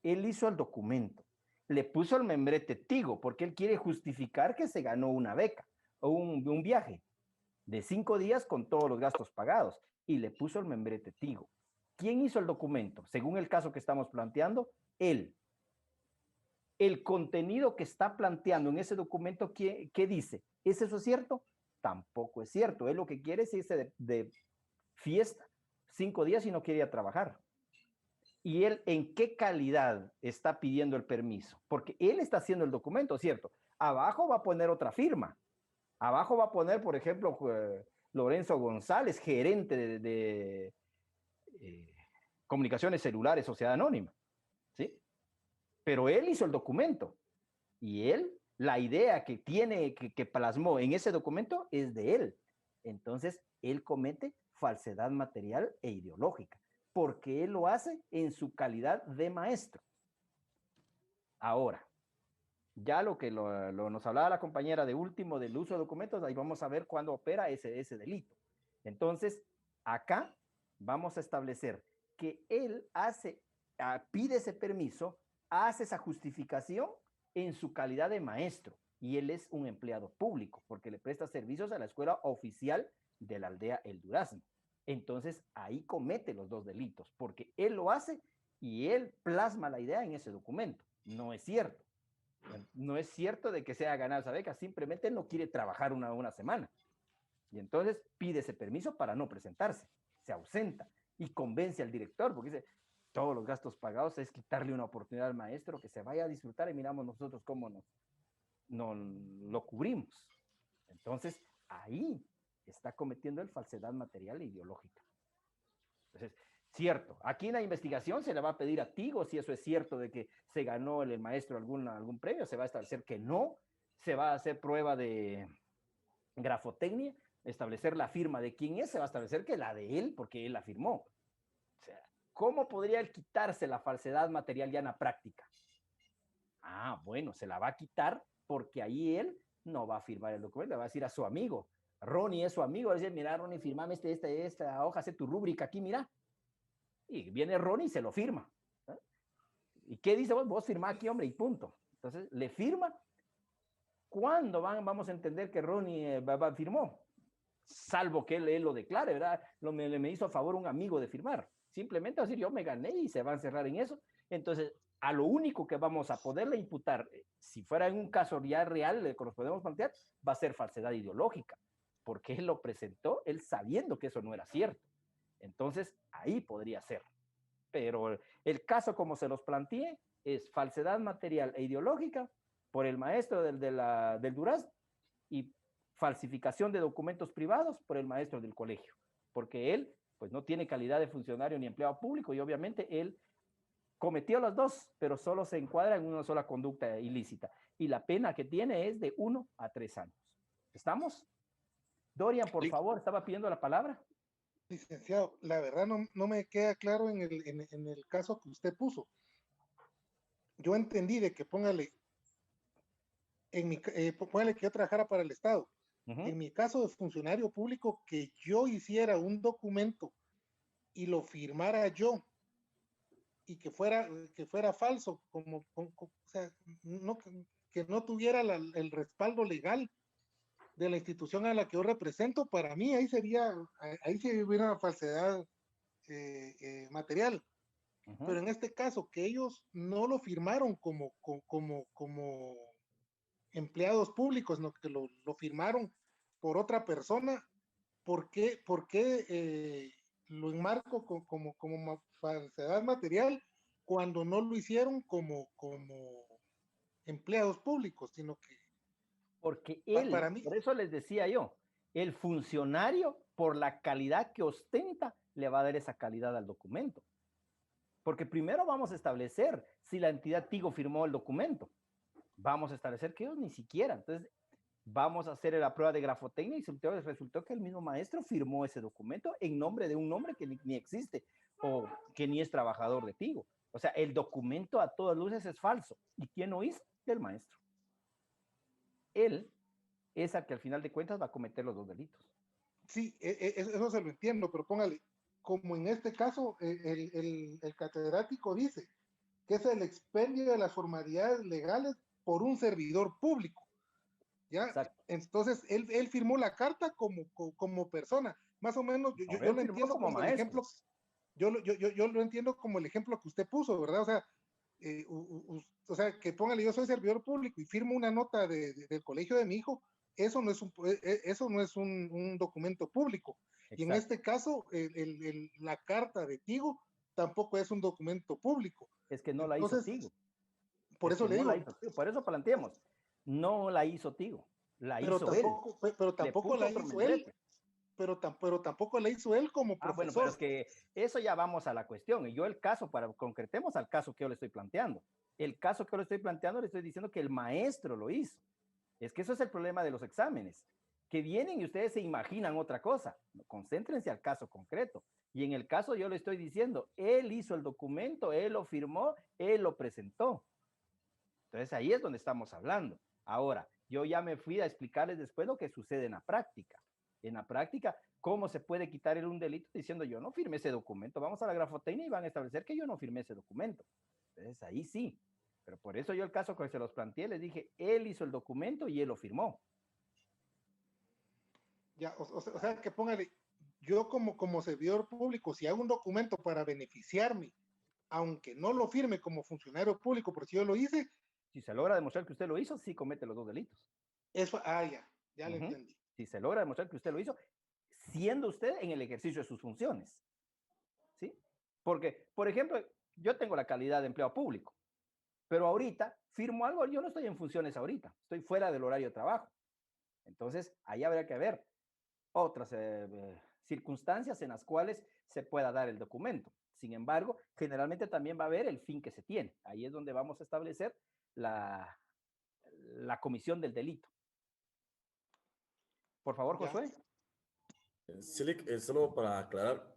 Él hizo el documento, le puso el membrete Tigo, porque él quiere justificar que se ganó una beca o un viaje de 5 días con todos los gastos pagados, y le puso el membrete Tigo. ¿Quién hizo el documento? Según el caso que estamos planteando, él. El contenido que está planteando en ese documento, ¿qué dice? ¿Es eso cierto? Tampoco es cierto. Él lo que quiere es irse de fiesta 5 días y no quiere ir a trabajar. ¿Y él en qué calidad está pidiendo el permiso? Porque él está haciendo el documento, ¿cierto? Abajo va a poner otra firma. Abajo va a poner, por ejemplo, Lorenzo González, gerente de comunicaciones celulares, Sociedad Anónima. ¿Sí? Pero él hizo el documento. Y él, la idea que tiene, que plasmó en ese documento es de él. Entonces, él comete falsedad material e ideológica, porque él lo hace en su calidad de maestro. Ahora, ya lo que nos hablaba la compañera de último del uso de documentos, ahí vamos a ver cuándo opera ese delito. Entonces, acá vamos a establecer que él pide ese permiso, hace esa justificación en su calidad de maestro, y él es un empleado público, porque le presta servicios a la escuela oficial de la aldea El Durazno. entonces ahí comete los dos delitos, porque él lo hace y él plasma la idea en ese documento. No es cierto. No es cierto de que sea ganar esa beca, simplemente él no quiere trabajar una semana. Y entonces pide ese permiso para no presentarse, se ausenta y convence al director, porque dice, todos los gastos pagados es quitarle una oportunidad al maestro que se vaya a disfrutar y miramos nosotros cómo no lo cubrimos. Entonces, ahí está cometiendo el falsedad material e ideológica. Entonces, cierto, aquí en la investigación se le va a pedir a Tigo si eso es cierto de que se ganó el maestro algún premio, se va a establecer que no, se va a hacer prueba de grafotecnia, establecer la firma de quién es, se va a establecer que la de él, porque él la firmó. O sea, ¿cómo podría él quitarse la falsedad material ya en la práctica? Ah, bueno, se la va a quitar porque ahí él no va a firmar el documento, le va a decir a su amigo. Ronnie es su amigo, va a decir, mira, Ronnie, firmame esta hoja, hace tu rúbrica aquí, mira. Y viene Ronnie y se lo firma. ¿Eh? ¿Y qué dice vos? Vos firmá aquí, hombre, y punto. Entonces, le firma. ¿Cuándo vamos a entender que Ronnie firmó? Salvo que él lo declare, ¿verdad? Me hizo a favor un amigo de firmar. Simplemente decir, yo me gané y se va a encerrar en eso. Entonces, a lo único que vamos a poderle imputar, si fuera en un caso ya real, que nos podemos plantear, va a ser falsedad ideológica, porque él lo presentó, él sabiendo que eso no era cierto. Entonces, ahí podría ser. Pero el caso como se los planteé es falsedad material e ideológica por el maestro del Durazno y falsificación de documentos privados por el maestro del colegio, porque él pues no tiene calidad de funcionario ni empleado público y obviamente él cometió las dos, pero solo se encuadra en una sola conducta ilícita y la pena que tiene es de 1 a 3 años. ¿Estamos? Dorian, por favor, estaba pidiendo la palabra. Licenciado, la verdad no me queda claro en el caso que usted puso. Yo entendí de que póngale que yo trabajara para el Estado. En mi caso de funcionario público, que yo hiciera un documento y lo firmara yo y que fuera falso, o sea, que no tuviera el respaldo legal de la institución a la que yo represento, para mí ahí sí hubiera una falsedad material. Pero en este caso, que ellos no lo firmaron como empleados públicos, sino que lo firmaron por otra persona, ¿por qué lo enmarco como falsedad material cuando no lo hicieron como empleados públicos, sino que porque él, para mí, por eso les decía yo, el funcionario, por la calidad que ostenta, le va a dar esa calidad al documento. Porque primero vamos a establecer si la entidad Tigo firmó el documento. Vamos a establecer que ellos ni siquiera. Entonces, vamos a hacer la prueba de grafotecnia y resultó que el mismo maestro firmó ese documento en nombre de un nombre que ni existe o que ni es trabajador de Tigo. O sea, el documento a todas luces es falso. ¿Y quién lo hizo? El maestro. Él es el que al final de cuentas va a cometer los dos delitos. Sí, eso se lo entiendo, pero póngale, como en este caso, el catedrático dice que es el expendio de las formalidades legales por un servidor público. ¿Ya? Exacto. Entonces, él firmó la carta como persona. Más o menos, yo lo entiendo como el ejemplo. Yo lo entiendo como el ejemplo que usted puso, ¿verdad? O sea, que póngale, yo soy servidor público y firmo una nota del colegio de mi hijo, eso no es un documento público. Exacto. Y en este caso, la carta de Tigo tampoco es un documento público. Es que no la hizo Tigo. Por eso le digo. Por eso planteamos, no la hizo Tigo, la hizo él. Pero tampoco la hizo él. Pero tampoco la hizo él como profesor. Bueno, pero es que eso ya vamos a la cuestión. Y yo concretemos al caso que yo le estoy planteando. El caso que yo le estoy planteando, le estoy diciendo que el maestro lo hizo. Es que eso es el problema de los exámenes, que vienen y ustedes se imaginan otra cosa. Concéntrense al caso concreto. Y en el caso yo le estoy diciendo, él hizo el documento, él lo firmó, él lo presentó. Entonces ahí es donde estamos hablando. Ahora, yo ya me fui a explicarles después lo que sucede en la práctica. En la práctica, ¿cómo se puede quitar un delito diciendo yo no firmé ese documento? Vamos a la grafotecnia y van a establecer que yo no firmé ese documento. Entonces ahí sí. Pero por eso yo el caso que se los planteé, les dije, él hizo el documento y él lo firmó. Ya, o sea que póngale, yo como servidor público, si hago un documento para beneficiarme, aunque no lo firme como funcionario público, porque yo lo hice, Si se logra demostrar que usted lo hizo, sí comete los dos delitos. eso, ya lo entendí. Si se logra demostrar que usted lo hizo, siendo usted en el ejercicio de sus funciones. ¿Sí? Porque, por ejemplo, yo tengo la calidad de empleado público, pero ahorita firmo algo, yo no estoy en funciones ahorita, estoy fuera del horario de trabajo. Entonces, ahí habría que ver otras circunstancias en las cuales se pueda dar el documento. Sin embargo, generalmente también va a haber el fin que se tiene. Ahí es donde vamos a establecer la comisión del delito. Por favor, Josué. Sí, solo para aclarar,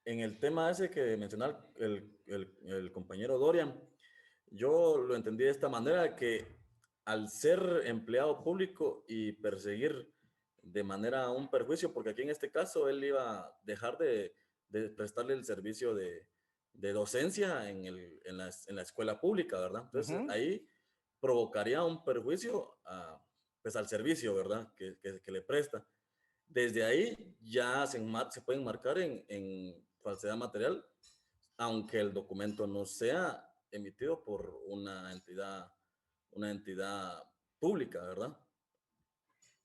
en el tema ese que mencionó el compañero Dorian, yo lo entendí de esta manera, que al ser empleado público y perseguir de manera un perjuicio, porque aquí en este caso él iba a dejar de prestarle el servicio de docencia en la escuela pública, ¿verdad? Entonces ahí provocaría un perjuicio pues al servicio, ¿verdad? Que le presta. Desde ahí ya se pueden marcar en falsedad material, aunque el documento no sea emitido por una entidad pública, ¿verdad?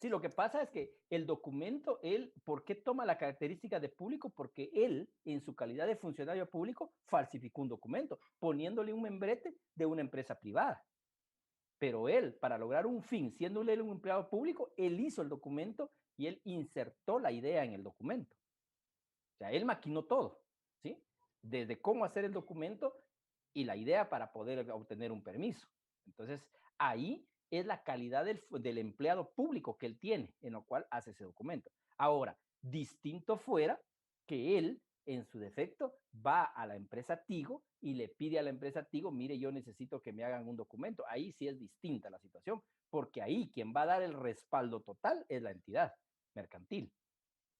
Sí, lo que pasa es que el documento, ¿por qué toma la característica de público? Porque él, en su calidad de funcionario público, falsificó un documento, poniéndole un membrete de una empresa privada. Pero él, para lograr un fin, siendo él un empleado público, él hizo el documento y él insertó la idea en el documento. O sea, él maquinó todo, ¿sí? Desde cómo hacer el documento y la idea para poder obtener un permiso. Entonces, ahí es la calidad del empleado público que él tiene, en lo cual hace ese documento. Ahora, distinto fuera que él, en su defecto, va a la empresa Tigo y le pide a la empresa Tigo, mire, yo necesito que me hagan un documento. Ahí sí es distinta la situación, porque ahí quien va a dar el respaldo total es la entidad mercantil.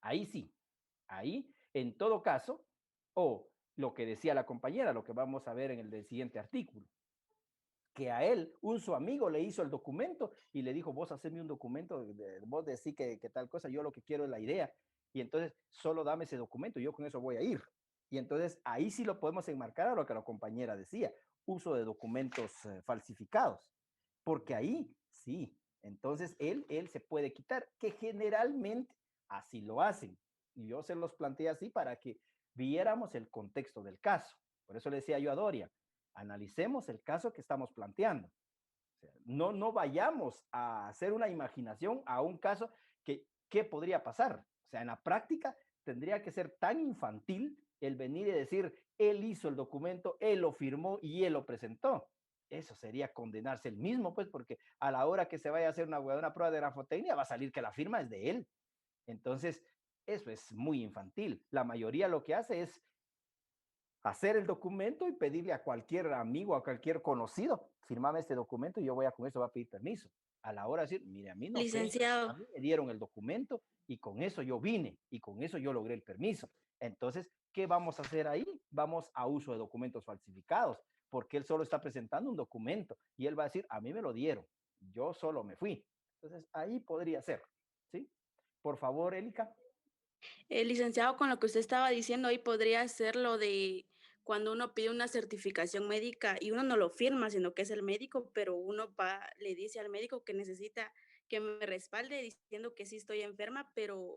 Ahí sí, ahí, en todo caso, o lo que decía la compañera, lo que vamos a ver en el siguiente artículo, que a él, su amigo le hizo el documento y le dijo, vos haceme un documento, vos decís que tal cosa, yo lo que quiero es la idea, y entonces solo dame ese documento, yo con eso voy a ir. Y entonces ahí sí lo podemos enmarcar a lo que la compañera decía, uso de documentos falsificados, porque ahí sí, entonces él se puede quitar, que generalmente así lo hacen. Y yo se los planteé así para que viéramos el contexto del caso. Por eso le decía yo a Doria, analicemos el caso que estamos planteando. O sea, no vayamos a hacer una imaginación a un caso que podría pasar. O sea, en la práctica tendría que ser tan infantil el venir y decir, él hizo el documento, él lo firmó y él lo presentó. Eso sería condenarse él mismo, pues, porque a la hora que se vaya a hacer una prueba de grafotecnia va a salir que la firma es de él. Entonces, eso es muy infantil. La mayoría lo que hace es hacer el documento y pedirle a cualquier amigo, a cualquier conocido, firmame este documento y yo voy a con eso, va a pedir permiso. A la hora de decir, mire, a mí no fue, a mí me dieron el documento y con eso yo vine y con eso yo logré el permiso. Entonces, ¿qué vamos a hacer ahí? Vamos a uso de documentos falsificados, porque él solo está presentando un documento y él va a decir, a mí me lo dieron, yo solo me fui. Entonces, ahí podría ser, ¿sí? Por favor, Élica. Licenciado, con lo que usted estaba diciendo, ahí podría ser lo de cuando uno pide una certificación médica y uno no lo firma, sino que es el médico, pero uno le dice al médico que necesita que me respalde diciendo que sí estoy enferma, pero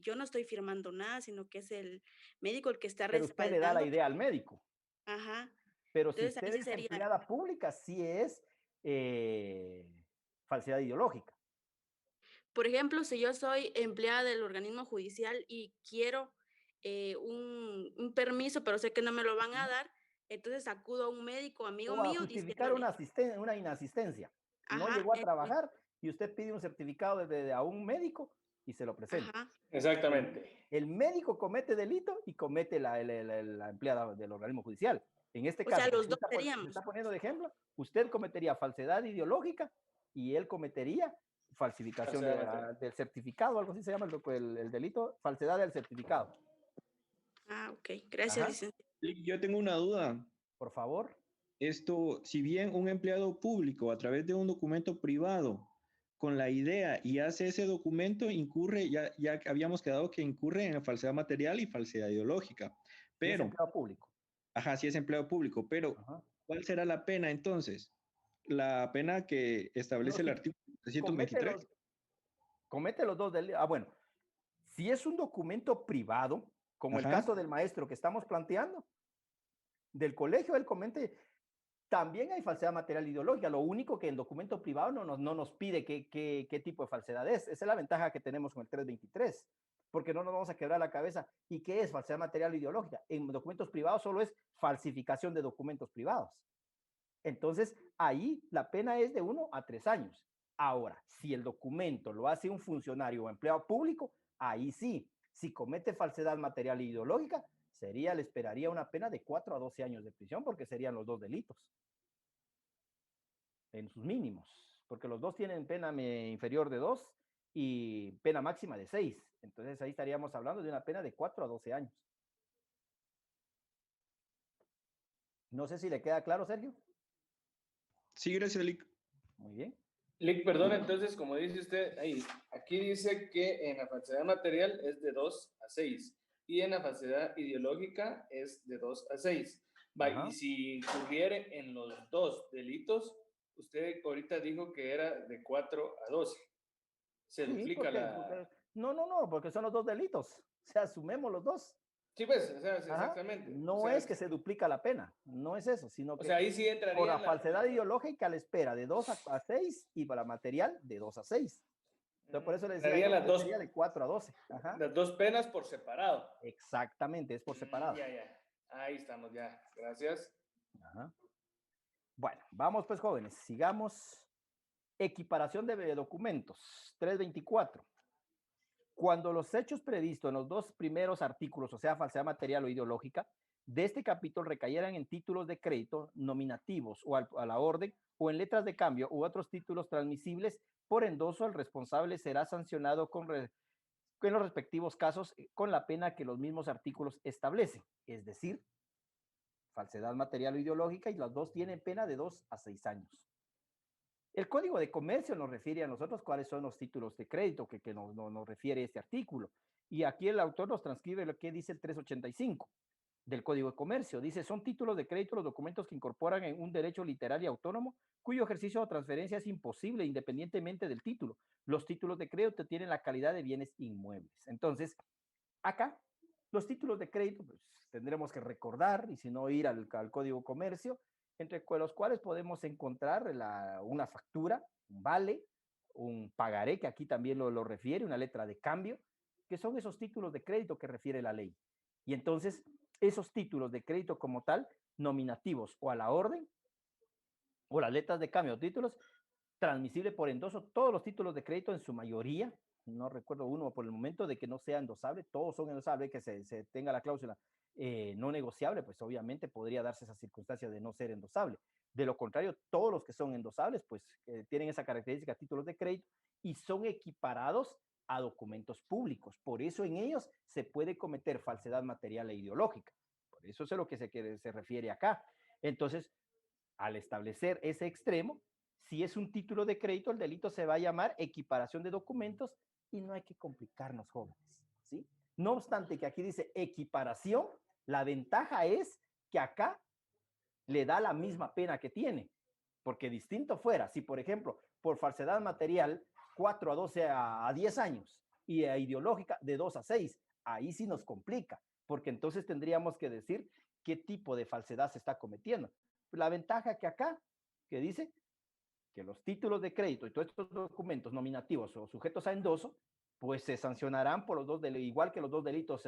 yo no estoy firmando nada, sino que es el médico el que está Pero respaldando. usted le da la idea al médico. Ajá. Pero Entonces, si usted ahí sí es sería empleada pública, sí es falsedad ideológica. Por ejemplo, si yo soy empleada del organismo judicial y quiero un permiso, pero sé que no me lo van a dar, entonces acudo a un médico amigo O a mío justificar diciéndole, una inasistencia. No ajá, llegó a trabajar y usted pide un certificado a un médico y se lo presenta. ajá, Exactamente. El médico comete delito y comete la empleada del organismo judicial. En este o sea, caso, los usted dos se seríamos. está poniendo de ejemplo, usted cometería falsedad ideológica y él cometería falsificación del certificado, algo así se llama el delito, falsedad del certificado. Ah, ok, gracias, Ajá. licenciado. Yo tengo una duda. Por favor. Esto, si bien un empleado público a través de un documento privado con la idea y hace ese documento, incurre, ya habíamos quedado que incurre en falsedad material y falsedad ideológica. Si es Pero, empleado público. ajá, sí es empleado público, pero Ajá. ¿cuál será la pena entonces? La pena que No, establece el si artículo comete 323. comete los dos delitos. Bueno, si es un documento privado, como el Ajá. caso del maestro que estamos planteando, del colegio, él comente, también hay falsedad material ideológica. Lo único que el documento privado no nos pide qué tipo de falsedad es. Esa es la ventaja que tenemos con el 323, porque no nos vamos a quebrar la cabeza. ¿Y qué es falsedad material ideológica? En documentos privados solo es falsificación de documentos privados. Entonces, ahí la pena es de 1 a 3 años. Ahora, si el documento lo hace un funcionario o empleado público, ahí sí, si comete falsedad material e ideológica, le esperaría una pena de 4 a 12 años de prisión, porque serían los dos delitos en sus mínimos, porque los dos tienen pena inferior de 2 y pena máxima de 6. Entonces ahí estaríamos hablando de una pena de 4 a 12 años. No sé si le queda claro, Sergio. Sí, gracias, Lick. Muy bien. Lick, perdón, entonces, como dice usted, ahí, aquí dice que en la falsedad material es de 2 a 6 y en la falsedad ideológica es de 2 a 6. Y si incurriere en los dos delitos, usted ahorita dijo que era de 4 a 12. Se duplica porque porque son los dos delitos. O sea, sumemos los dos. Sí, pues, o sea, exactamente. No o sea, es que se duplica la pena, no es eso, sino que o sea, ahí sí entraría por la falsedad ideológica le espera de 2 a 6 y para material de 2 a 6. Entonces, por eso le decía las dos, sería de 4 a 12. Ajá. Las dos penas por separado. Exactamente, es por separado. Ya. Ahí estamos, ya. Gracias. Ajá. Bueno, vamos pues, jóvenes, sigamos. Equiparación de documentos, 324. Cuando los hechos previstos en los dos primeros artículos, o sea, falsedad material o ideológica, de este capítulo recayeran en títulos de crédito nominativos o a la orden o en letras de cambio u otros títulos transmisibles por endoso, el responsable será sancionado en los respectivos casos con la pena que los mismos artículos establecen, es decir, falsedad material o ideológica, y las dos tienen pena de 2 a 6 años. El Código de Comercio nos refiere a nosotros cuáles son los títulos de crédito que nos refiere este artículo. Y aquí el autor nos transcribe lo que dice el 385 del Código de Comercio. Dice, son títulos de crédito los documentos que incorporan en un derecho literal y autónomo cuyo ejercicio o transferencia es imposible independientemente del título. Los títulos de crédito tienen la calidad de bienes inmuebles. Entonces, acá, los títulos de crédito, pues tendremos que recordar, y si no ir al Código de Comercio, entre los cuales podemos encontrar una factura, un vale, un pagaré, que aquí también lo refiere, una letra de cambio, que son esos títulos de crédito que refiere la ley. Y entonces, esos títulos de crédito como tal, nominativos o a la orden, o las letras de cambio o títulos, transmisible por endoso, todos los títulos de crédito en su mayoría, no recuerdo uno por el momento de que no sea endosable, todos son endosables, que se tenga la cláusula no negociable, pues obviamente podría darse esa circunstancia de no ser endosable. De lo contrario, todos los que son endosables, pues tienen esa característica, títulos de crédito, y son equiparados a documentos públicos. Por eso en ellos se puede cometer falsedad material e ideológica. Por eso es a lo que se refiere acá. Entonces, al establecer ese extremo, si es un título de crédito, el delito se va a llamar equiparación de documentos y no hay que complicarnos, jóvenes, ¿sí? No obstante que aquí dice equiparación, la ventaja es que acá le da la misma pena que tiene, porque distinto fuera, si por ejemplo, por falsedad material, 4 a 12 a 10 años y a ideológica de 2 a 6, ahí sí nos complica, porque entonces tendríamos que decir qué tipo de falsedad se está cometiendo. La ventaja que acá, que dice que los títulos de crédito y todos estos documentos nominativos o sujetos a endoso, pues se sancionarán por los dos delitos, igual que los dos delitos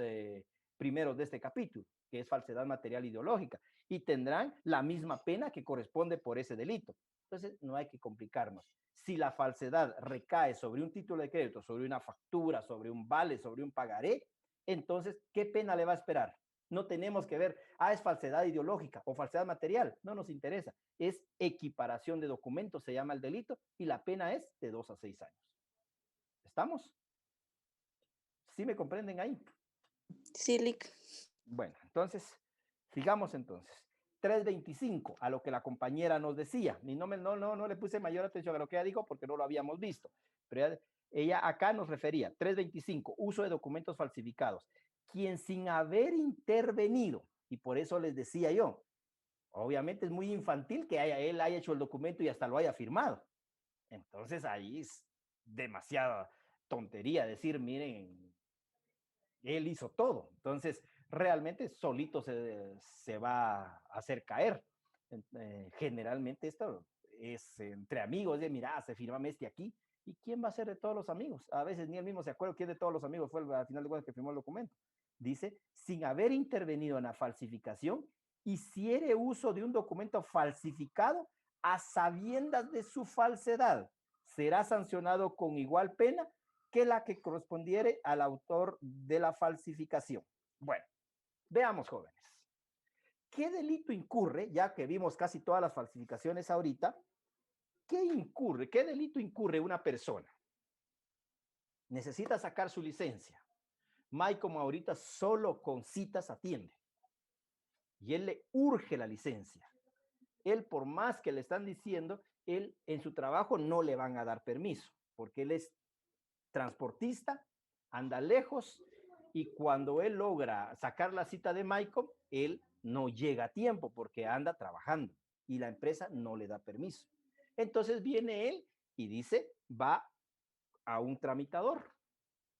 primeros de este capítulo, que es falsedad material ideológica, y tendrán la misma pena que corresponde por ese delito. Entonces, no hay que complicarnos. Si la falsedad recae sobre un título de crédito, sobre una factura, sobre un vale, sobre un pagaré, entonces, ¿qué pena le va a esperar? No tenemos que ver, es falsedad ideológica o falsedad material, no nos interesa. Es equiparación de documentos, se llama el delito, y la pena es de 2 a 6 años. ¿Estamos? ¿Sí me comprenden ahí? Sí, Lick. Bueno, entonces, sigamos entonces. 325, a lo que la compañera nos decía. Y no le puse mayor atención a lo que ella dijo porque no lo habíamos visto. Pero ella acá nos refería, 325, uso de documentos falsificados. Quien sin haber intervenido, y por eso les decía yo, obviamente es muy infantil que él haya hecho el documento y hasta lo haya firmado. Entonces ahí es demasiada tontería decir, miren, él hizo todo. Entonces, realmente solito se va a hacer caer. Generalmente esto es entre amigos, de mira, se firma este aquí. ¿Y quién va a ser de todos los amigos? A veces ni él mismo se acuerda quién de todos los amigos fue al final de cuentas que firmó el documento. Dice, sin haber intervenido en la falsificación, hiciere uso de un documento falsificado a sabiendas de su falsedad, será sancionado con igual pena que la que correspondiere al autor de la falsificación. Bueno, veamos, jóvenes. ¿Qué delito incurre, ya que vimos casi todas las falsificaciones ahorita? ¿Qué delito incurre una persona? Necesita sacar su licencia. Mike, como ahorita, solo con citas atiende. Y él le urge la licencia. Él, por más que le están diciendo, él en su trabajo no le van a dar permiso, porque él es transportista, anda lejos, y cuando él logra sacar la cita de Michael, él no llega a tiempo porque anda trabajando y la empresa no le da permiso. Entonces viene él y dice, va a un tramitador.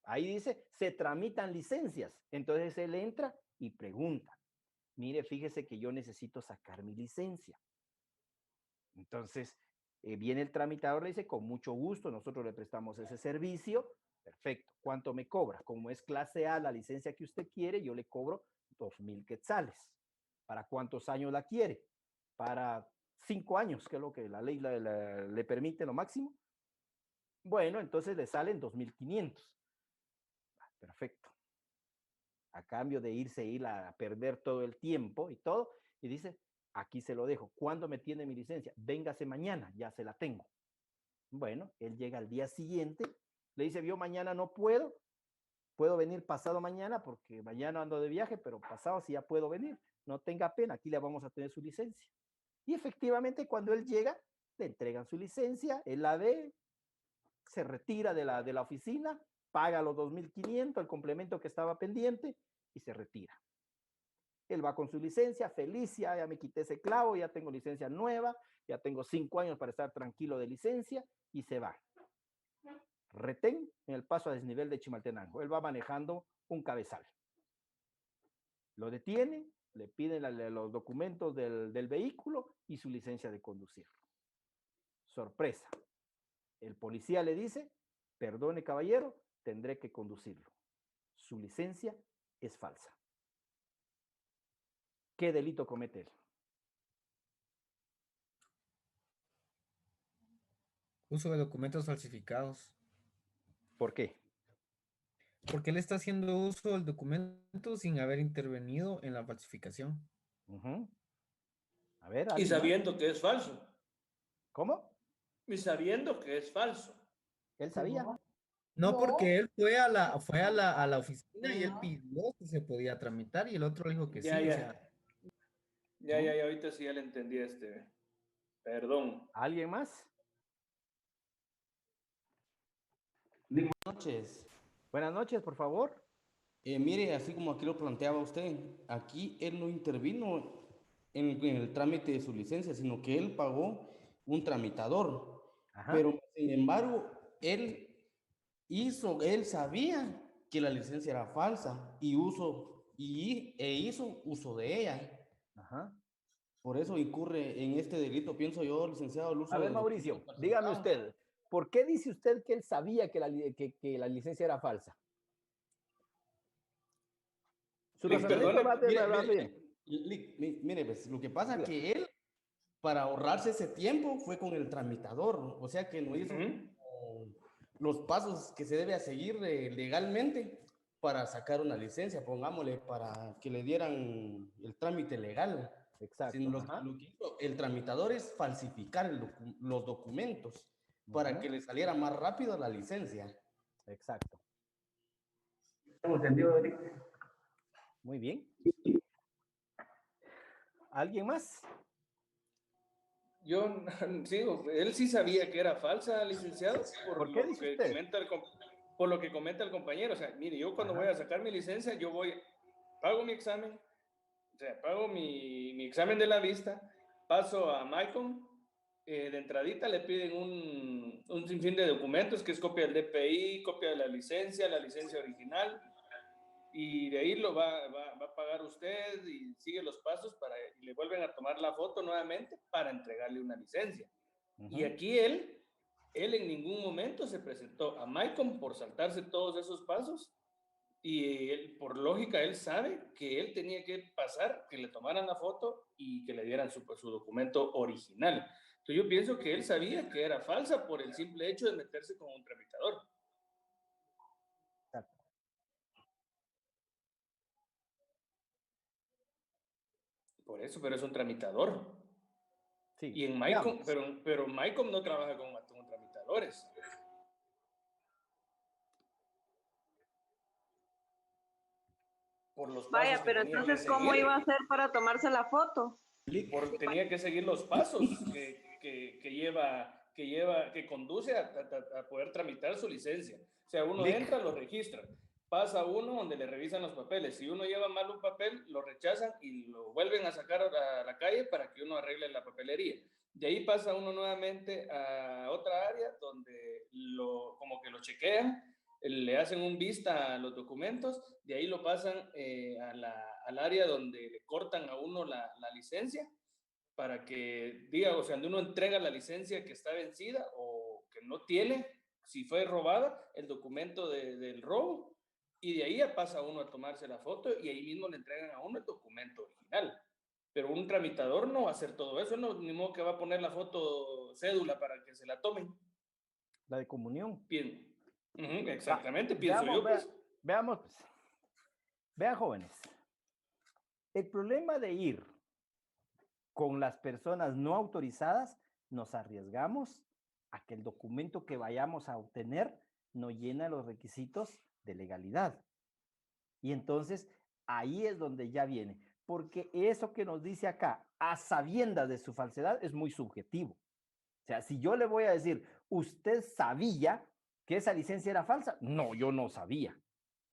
Ahí dice, se tramitan licencias. Entonces él entra y pregunta, mire, fíjese que yo necesito sacar mi licencia. Entonces viene el tramitador, le dice, con mucho gusto, nosotros le prestamos ese servicio. Perfecto. ¿Cuánto me cobra? Como es clase A la licencia que usted quiere, yo le cobro 2,000 quetzales. ¿Para cuántos años la quiere? Para 5 años, que es lo que la ley le permite lo máximo. Bueno, entonces le salen 2,500. Perfecto. A cambio de ir a perder todo el tiempo y todo, y dice, aquí se lo dejo. ¿Cuándo me tiene mi licencia? Véngase mañana, ya se la tengo. Bueno, él llega al día siguiente, le dice, yo mañana no puedo venir pasado mañana porque mañana ando de viaje, pero pasado sí ya puedo venir. No tenga pena, aquí le vamos a tener su licencia. Y efectivamente, cuando él llega, le entregan su licencia, él la ve, se retira de la oficina, paga los 2,500, el complemento que estaba pendiente, y se retira. Él va con su licencia, feliz, ya me quité ese clavo, ya tengo licencia nueva, ya tengo 5 años para estar tranquilo de licencia, y se va. Retén en el paso a desnivel de Chimaltenango. Él va manejando un cabezal. Lo detiene, le piden los documentos del vehículo y su licencia de conducir. Sorpresa. El policía le dice, perdone caballero, tendré que conducirlo. Su licencia es falsa. ¿Qué delito comete él? Uso de documentos falsificados. ¿Por qué? Porque él está haciendo uso del documento sin haber intervenido en la falsificación. A ver, y sabiendo que es falso. ¿Cómo? Y sabiendo que es falso. ¿Él sabía? No, porque él fue a la oficina y él pidió que se podía tramitar y el otro dijo que Ya, sí. ya. O sea, Ya, ahorita sí ya le entendí Perdón. ¿Alguien más? Buenas noches. Buenas noches, por favor. Mire, así como aquí lo planteaba usted, aquí él no intervino en el trámite de su licencia, sino que él pagó un tramitador. Ajá. Pero, sin embargo, él sabía que la licencia era falsa y hizo uso de ella. Ajá. Por eso incurre en este delito, pienso yo, licenciado, el uso A ver, de Mauricio, documentos dígame falsificados. usted, ¿por qué dice usted que él sabía que la licencia era falsa? Su razonamiento va bien. Mire, pues, lo que pasa es que él, para ahorrarse ese tiempo, fue con el tramisador, o sea que no hizo los pasos que se debe a seguir legalmente para sacar una licencia, pongámosle, para que le dieran el trámite legal. Exacto. Sino lo que hizo el tramitador es falsificar los documentos para que le saliera más rápido la licencia. Exacto. ¿Hemos entendido, Eric? Muy bien. ¿Alguien más? Yo sigo, él sí sabía que era falsa, licenciado, ¿Por qué dice usted? Por lo que comenta el compañero. O sea, mire, yo cuando voy a sacar mi licencia, yo pago mi examen, o sea, pago mi examen de la vista, paso a MyCom, de entradita le piden un sinfín de documentos, que es copia del DPI, copia de la licencia original, y de ahí lo va a pagar usted y sigue los pasos y le vuelven a tomar la foto nuevamente para entregarle una licencia. Y aquí él en ningún momento se presentó a MyCom por saltarse todos esos pasos, y él, por lógica, él sabe que él tenía que pasar, que le tomaran la foto y que le dieran su documento original. Entonces yo pienso que él sabía que era falsa por el simple hecho de meterse con un tramitador. Por eso, pero es un tramitador. Sí, y en MyCom, pero MyCom no trabaja con tramitadores. Por los Vaya, pero entonces, ¿cómo iba a hacer para tomarse la foto? Tenía que seguir los pasos que conduce a poder tramitar su licencia. O sea, uno entra, lo registra, pasa uno donde le revisan los papeles. Si uno lleva mal un papel, lo rechazan y lo vuelven a sacar a la calle para que uno arregle la papelería. De ahí pasa uno nuevamente a otra área donde como que lo chequean, le hacen un vista a los documentos, de ahí lo pasan al área donde le cortan a uno la licencia para que diga, o sea, donde uno entrega la licencia que está vencida o que no tiene, si fue robada, el documento del robo, y de ahí ya pasa uno a tomarse la foto y ahí mismo le entregan a uno el documento original. Pero un tramitador no va a hacer todo eso, no, ni modo que va a poner la foto cédula para que se la tomen. La de comunión. Bien. Exactamente, pienso yo. Veamos, pues. Vean, jóvenes. El problema de ir con las personas no autorizadas, nos arriesgamos a que el documento que vayamos a obtener no llena los requisitos de legalidad. Y entonces, ahí es donde ya viene. Porque eso que nos dice acá, a sabiendas de su falsedad, es muy subjetivo. O sea, si yo le voy a decir, ¿usted sabía que esa licencia era falsa? No, yo no sabía.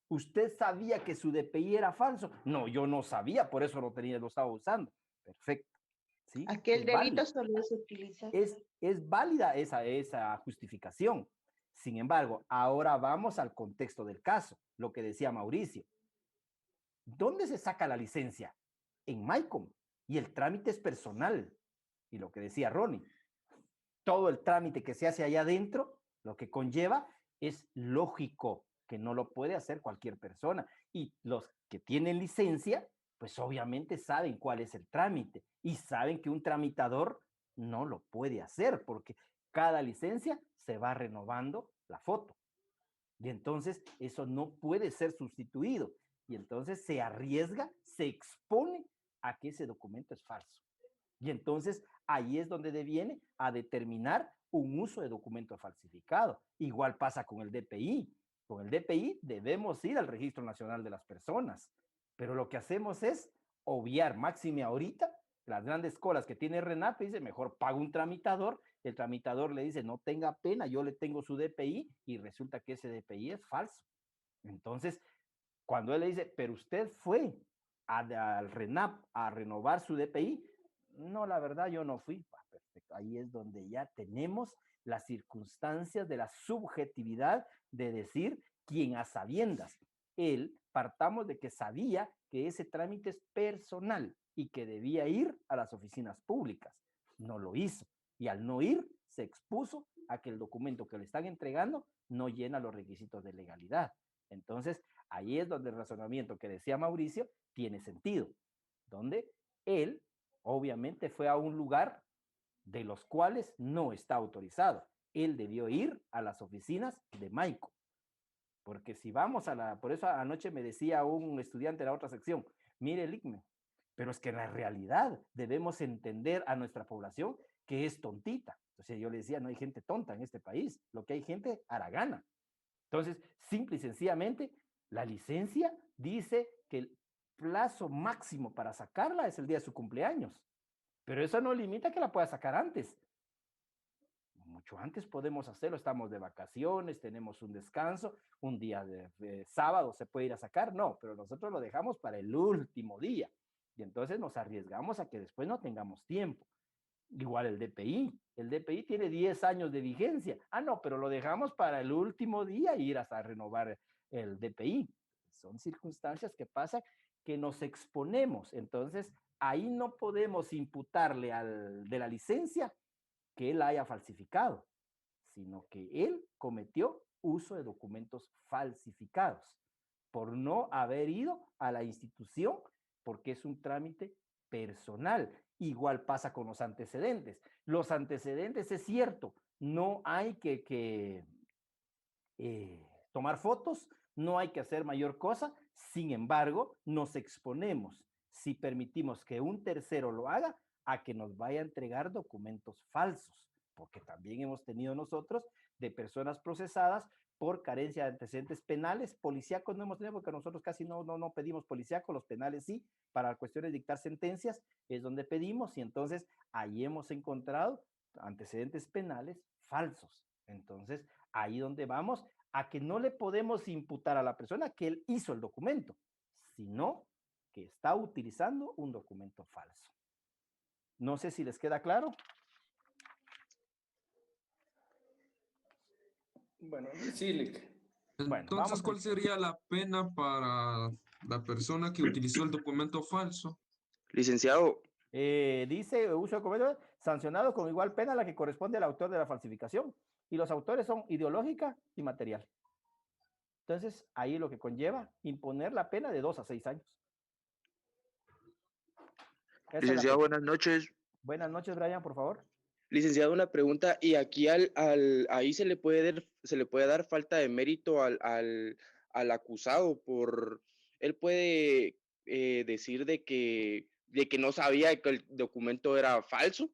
¿Usted sabía que su DPI era falso? No, yo no sabía, por eso lo estaba usando. Perfecto. ¿Sí? Aquel delito solo se utiliza. Es válida esa justificación. Sin embargo, ahora vamos al contexto del caso, lo que decía Mauricio. ¿Dónde se saca la licencia? En MyCom. Y el trámite es personal. Y lo que decía Ronnie, todo el trámite que se hace allá adentro, lo que conlleva es lógico, que no lo puede hacer cualquier persona. Y los que tienen licencia, pues obviamente saben cuál es el trámite y saben que un tramitador no lo puede hacer porque cada licencia se va renovando la foto. Y entonces eso no puede ser sustituido. Y entonces se arriesga, se expone a que ese documento es falso. Y entonces ahí es donde deviene a determinar un uso de documento falsificado. Igual pasa con el DPI. Con el DPI debemos ir al Registro Nacional de las Personas, pero lo que hacemos es obviar, máxime ahorita, las grandes colas que tiene RENAP, dice, mejor pago un tramitador, el tramitador le dice, no tenga pena, yo le tengo su DPI, y resulta que ese DPI es falso. Entonces, cuando él le dice, pero usted fue al RENAP a renovar su DPI, no, la verdad yo no fui. Perfecto, ahí es donde ya tenemos las circunstancias de la subjetividad de decir quién a sabiendas. Él, partamos de que sabía que ese trámite es personal y que debía ir a las oficinas públicas. No lo hizo. Y al no ir, se expuso a que el documento que le están entregando no llena los requisitos de legalidad. Entonces, ahí es donde el razonamiento que decía Mauricio tiene sentido. Donde él, obviamente, fue a un lugar de los cuales no está autorizado. Él debió ir a las oficinas de MyCom. Porque si vamos por eso anoche me decía un estudiante de la otra sección, mire el ICME, pero es que en la realidad debemos entender a nuestra población que es tontita. Entonces yo le decía, no hay gente tonta en este país, lo que hay gente haragana. Entonces, simple y sencillamente, la licencia dice que plazo máximo para sacarla es el día de su cumpleaños, pero eso no limita que la pueda sacar antes. Mucho antes podemos hacerlo, estamos de vacaciones, tenemos un descanso, un día de sábado se puede ir a sacar, no, pero nosotros lo dejamos para el último día y entonces nos arriesgamos a que después no tengamos tiempo. Igual el DPI tiene 10 años de vigencia, no, pero lo dejamos para el último día y ir hasta renovar el DPI. Son circunstancias que pasan que nos exponemos, entonces ahí no podemos imputarle al de la licencia que él haya falsificado, sino que él cometió uso de documentos falsificados por no haber ido a la institución, porque es un trámite personal. Igual pasa con los antecedentes. Los antecedentes, es cierto, no hay que tomar fotos, no hay que hacer mayor cosa, sin embargo, nos exponemos, si permitimos que un tercero lo haga, a que nos vaya a entregar documentos falsos, porque también hemos tenido nosotros de personas procesadas por carencia de antecedentes penales. Policíacos no hemos tenido porque nosotros casi no pedimos policíacos, los penales sí, para cuestiones de dictar sentencias es donde pedimos, y entonces ahí hemos encontrado antecedentes penales falsos. Entonces ahí donde vamos a que no le podemos imputar a la persona que él hizo el documento, sino que está utilizando un documento falso. No sé si les queda claro. Bueno, sí, Lick. Bueno, Entonces, ¿cuál sería la pena para la persona que utilizó el documento falso? Licenciado. Dice uso de documento sancionado con igual pena a la que corresponde al autor de la falsificación. Y los autores son ideológica y material. Entonces, ahí lo que conlleva imponer la pena de 2 a 6 años. Licenciado, buenas noches. Buenas noches, Brian, por favor. Licenciado, una pregunta, y aquí ahí se le puede dar falta de mérito al acusado él puede decir de que no sabía que el documento era falso.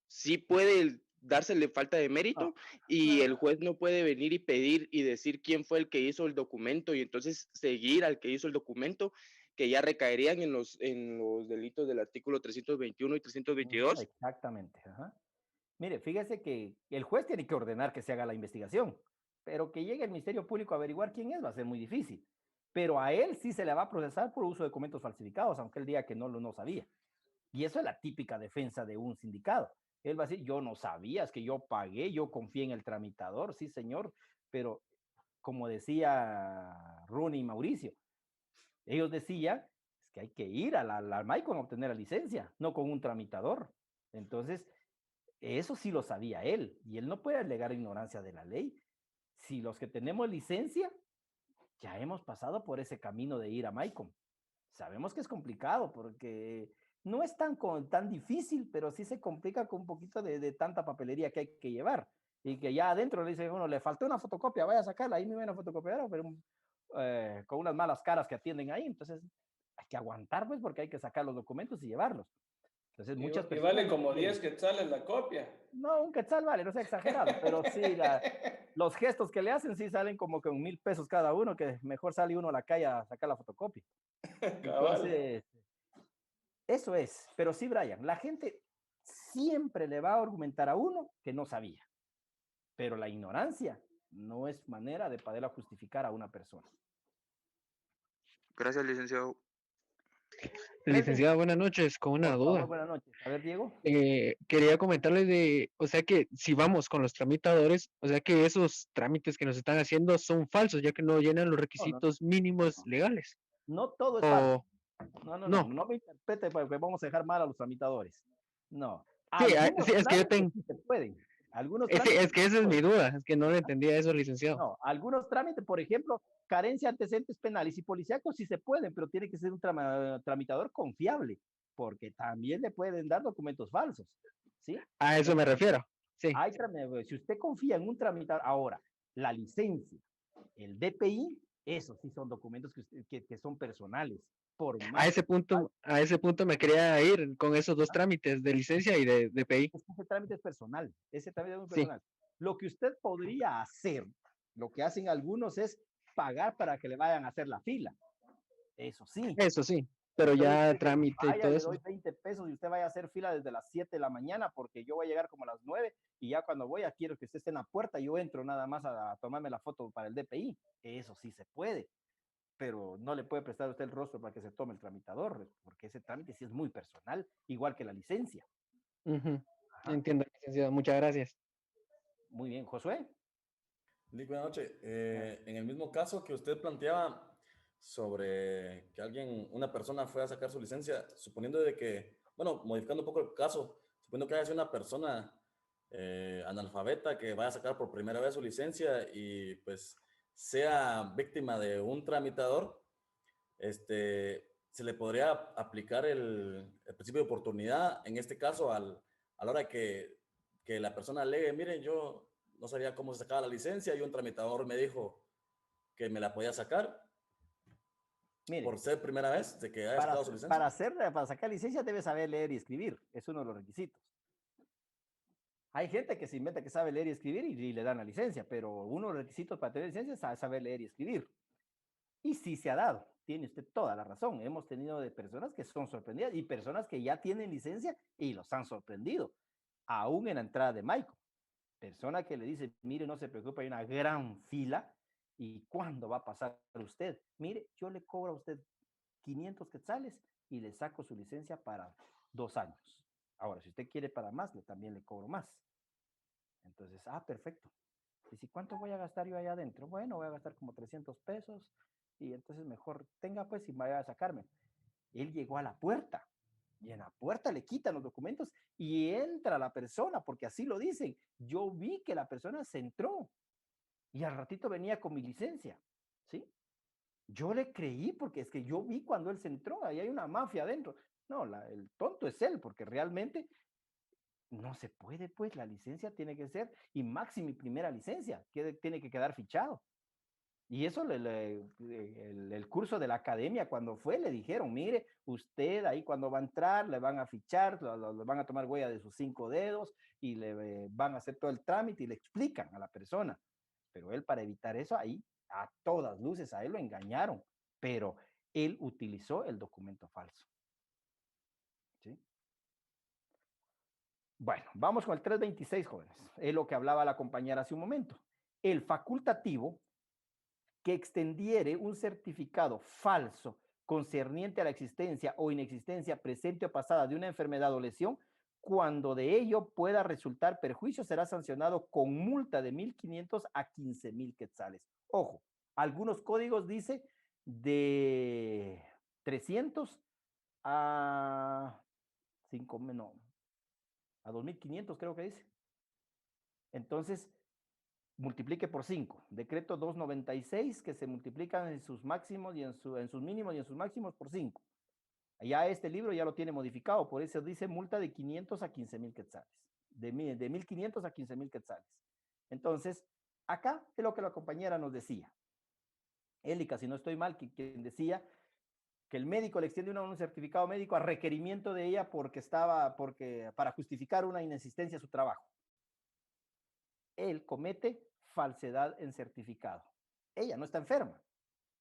Sí puede dársele falta de mérito, y el juez no puede venir y pedir y decir quién fue el que hizo el documento y entonces seguir al que hizo el documento, que ya recaerían en los delitos del artículo 321 y 322. Exactamente. Ajá. Mire, fíjese que el juez tiene que ordenar que se haga la investigación, pero que llegue el Ministerio Público a averiguar quién es va a ser muy difícil. Pero a él sí se le va a procesar por uso de documentos falsificados, aunque él diga que no sabía. Y eso es la típica defensa de un sindicado. Él va a decir, yo no sabía, es que yo pagué, yo confié en el tramitador, sí señor, pero como decía Rooney y Mauricio, ellos decían es que hay que ir a la MAICOM a obtener la licencia, no con un tramitador. Entonces, eso sí lo sabía él, y él no puede alegar ignorancia de la ley. Si los que tenemos licencia, ya hemos pasado por ese camino de ir a MAICOM. Sabemos que es complicado porque no es tan difícil, pero sí se complica con un poquito de tanta papelería que hay que llevar. Y que ya adentro le dicen, bueno, le faltó una fotocopia, vaya a sacarla, ahí me ven a fotocopiar, pero con unas malas caras que atienden ahí. Entonces hay que aguantar, pues, porque hay que sacar los documentos y llevarlos. Entonces, muchas personas... Y vale como 10 quetzales la copia. No, un quetzal vale, no sea exagerado, pero sí, los gestos que le hacen sí salen como con 1,000 pesos cada uno, que mejor sale uno a la calle a sacar la fotocopia. Entonces, eso es. Pero sí, Brian, la gente siempre le va a argumentar a uno que no sabía, pero la ignorancia no es manera de poderla justificar a una persona. Gracias, licenciado. Licenciado, buenas noches, con una duda. Buenas noches. A ver, Diego. Quería comentarle o sea que si vamos con los tramitadores, o sea que esos trámites que nos están haciendo son falsos, ya que no llenan los requisitos mínimos legales. No todo es falso. No me interprete porque vamos a dejar mal a los tramitadores. No. Sí, es que yo tengo... Sí se pueden. Algunos es que esa es mi duda, es que no le entendía eso, licenciado. No, algunos trámites, por ejemplo, carencia de antecedentes penales y policíacos sí se pueden, pero tiene que ser un tramitador confiable, porque también le pueden dar documentos falsos, ¿sí? A eso me refiero, sí. Si usted confía en un tramitador, ahora, la licencia, el DPI, esos sí son documentos que son personales. A ese punto me quería ir con esos dos trámites de licencia y de DPI. Ese trámite es personal, personal. Lo que usted podría hacer, lo que hacen algunos es pagar para que le vayan a hacer la fila. Eso sí. Eso sí, pero Entonces, ya usted trámite y vaya, todo le eso. doy 20 pesos y usted vaya a hacer fila desde las 7 de la mañana porque yo voy a llegar como a las 9 y ya cuando voy, quiero que usted esté en la puerta, yo entro nada más a tomarme la foto para el DPI. Eso sí se puede, pero no le puede prestar usted el rostro para que se tome el tramitador, porque ese trámite sí es muy personal, igual que la licencia. Ujú. Ajá. Entiendo, licenciado. Muchas gracias. Muy bien, Josué. Lick, buenas noches. En el mismo caso que usted planteaba sobre que una persona fue a sacar su licencia, suponiendo de que, bueno, modificando un poco el caso, suponiendo que haya sido una persona analfabeta que vaya a sacar por primera vez su licencia y pues sea víctima de un tramitador, se le podría aplicar el principio de oportunidad, en este caso, a la hora que la persona alegue, miren, yo no sabía cómo se sacaba la licencia y un tramitador me dijo que me la podía sacar. Mire, por ser primera vez de que haya sacado su licencia. Para sacar licencia debe saber leer y escribir, es uno de los requisitos. Hay gente que se inventa que sabe leer y escribir y le dan la licencia, pero uno de los requisitos para tener licencia es saber leer y escribir. Y sí se ha dado, tiene usted toda la razón. Hemos tenido de personas que son sorprendidas y personas que ya tienen licencia y los han sorprendido, aún en la entrada de Maico. Persona que le dice, mire, no se preocupe, hay una gran fila. ¿Y cuándo va a pasar usted? Mire, yo le cobro a usted 500 quetzales y le saco su licencia para 2 años. Ahora, si usted quiere para más, también le cobro más. Entonces, perfecto. ¿Y si cuánto voy a gastar yo allá adentro? Bueno, voy a gastar como 300 pesos y entonces mejor tenga pues y vaya a sacarme. Él llegó a la puerta y en la puerta le quitan los documentos y entra la persona, porque así lo dicen. Yo vi que la persona se entró y al ratito venía con mi licencia, ¿sí? Yo le creí porque es que yo vi cuando él se entró, ahí hay una mafia adentro. No, el tonto es él, porque realmente no se puede, pues la licencia tiene que ser, y máximo mi primera licencia, que tiene que quedar fichado. Y eso el curso de la academia, cuando fue, le dijeron, mire, usted ahí cuando va a entrar, le van a fichar, le van a tomar huella de sus 5 dedos y le van a hacer todo el trámite y le explican a la persona. Pero él, para evitar eso, ahí a todas luces a él lo engañaron, pero él utilizó el documento falso. ¿Sí? Bueno, vamos con el 326, jóvenes. Es lo que hablaba la compañera hace un momento. El facultativo que extendiere un certificado falso concerniente a la existencia o inexistencia presente o pasada de una enfermedad o lesión, cuando de ello pueda resultar perjuicio, será sancionado con multa de 1.500 a 15.000 quetzales. Ojo, algunos códigos dice de 300 a 5, no, a 2.500 creo que dice. Entonces, multiplique por 5. Decreto 296 que se multiplican en sus máximos y en sus mínimos y en sus máximos por 5. Ya este libro ya lo tiene modificado, por eso dice multa de 500 a 15.000 quetzales. De 1.500 a 15.000 quetzales. Entonces, acá es lo que la compañera nos decía. Élica, si no estoy mal, quien decía que el médico le extiende un certificado médico a requerimiento de ella para justificar una inexistencia a su trabajo. Él comete falsedad en certificado. Ella no está enferma,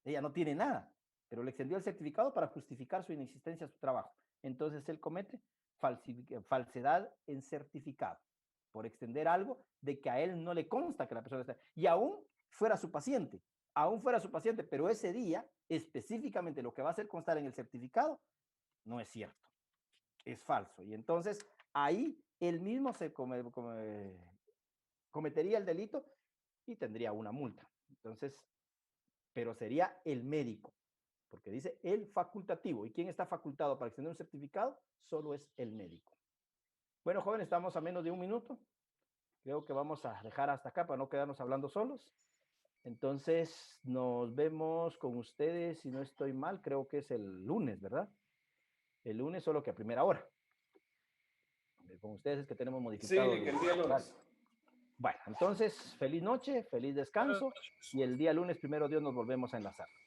ella no tiene nada, pero le extendió el certificado para justificar su inexistencia a su trabajo. Entonces él comete falsedad en certificado por extender algo de que a él no le consta que la persona está, y aún fuera su paciente, pero ese día específicamente lo que va a hacer constar en el certificado no es cierto, es falso. Y entonces ahí él mismo se cometería el delito y tendría una multa. Entonces, pero sería el médico, porque dice el facultativo. ¿Y quién está facultado para extender un certificado? Solo es el médico. Bueno, jóvenes, estamos a menos de 1 minuto. Creo que vamos a dejar hasta acá para no quedarnos hablando solos. Entonces, nos vemos con ustedes, si no estoy mal, creo que es el lunes, ¿verdad? El lunes, solo que a primera hora. Con ustedes es que tenemos modificado. Sí, que el día lunes. Bueno, entonces, feliz noche, feliz descanso y el día lunes, primero Dios, nos volvemos a enlazar.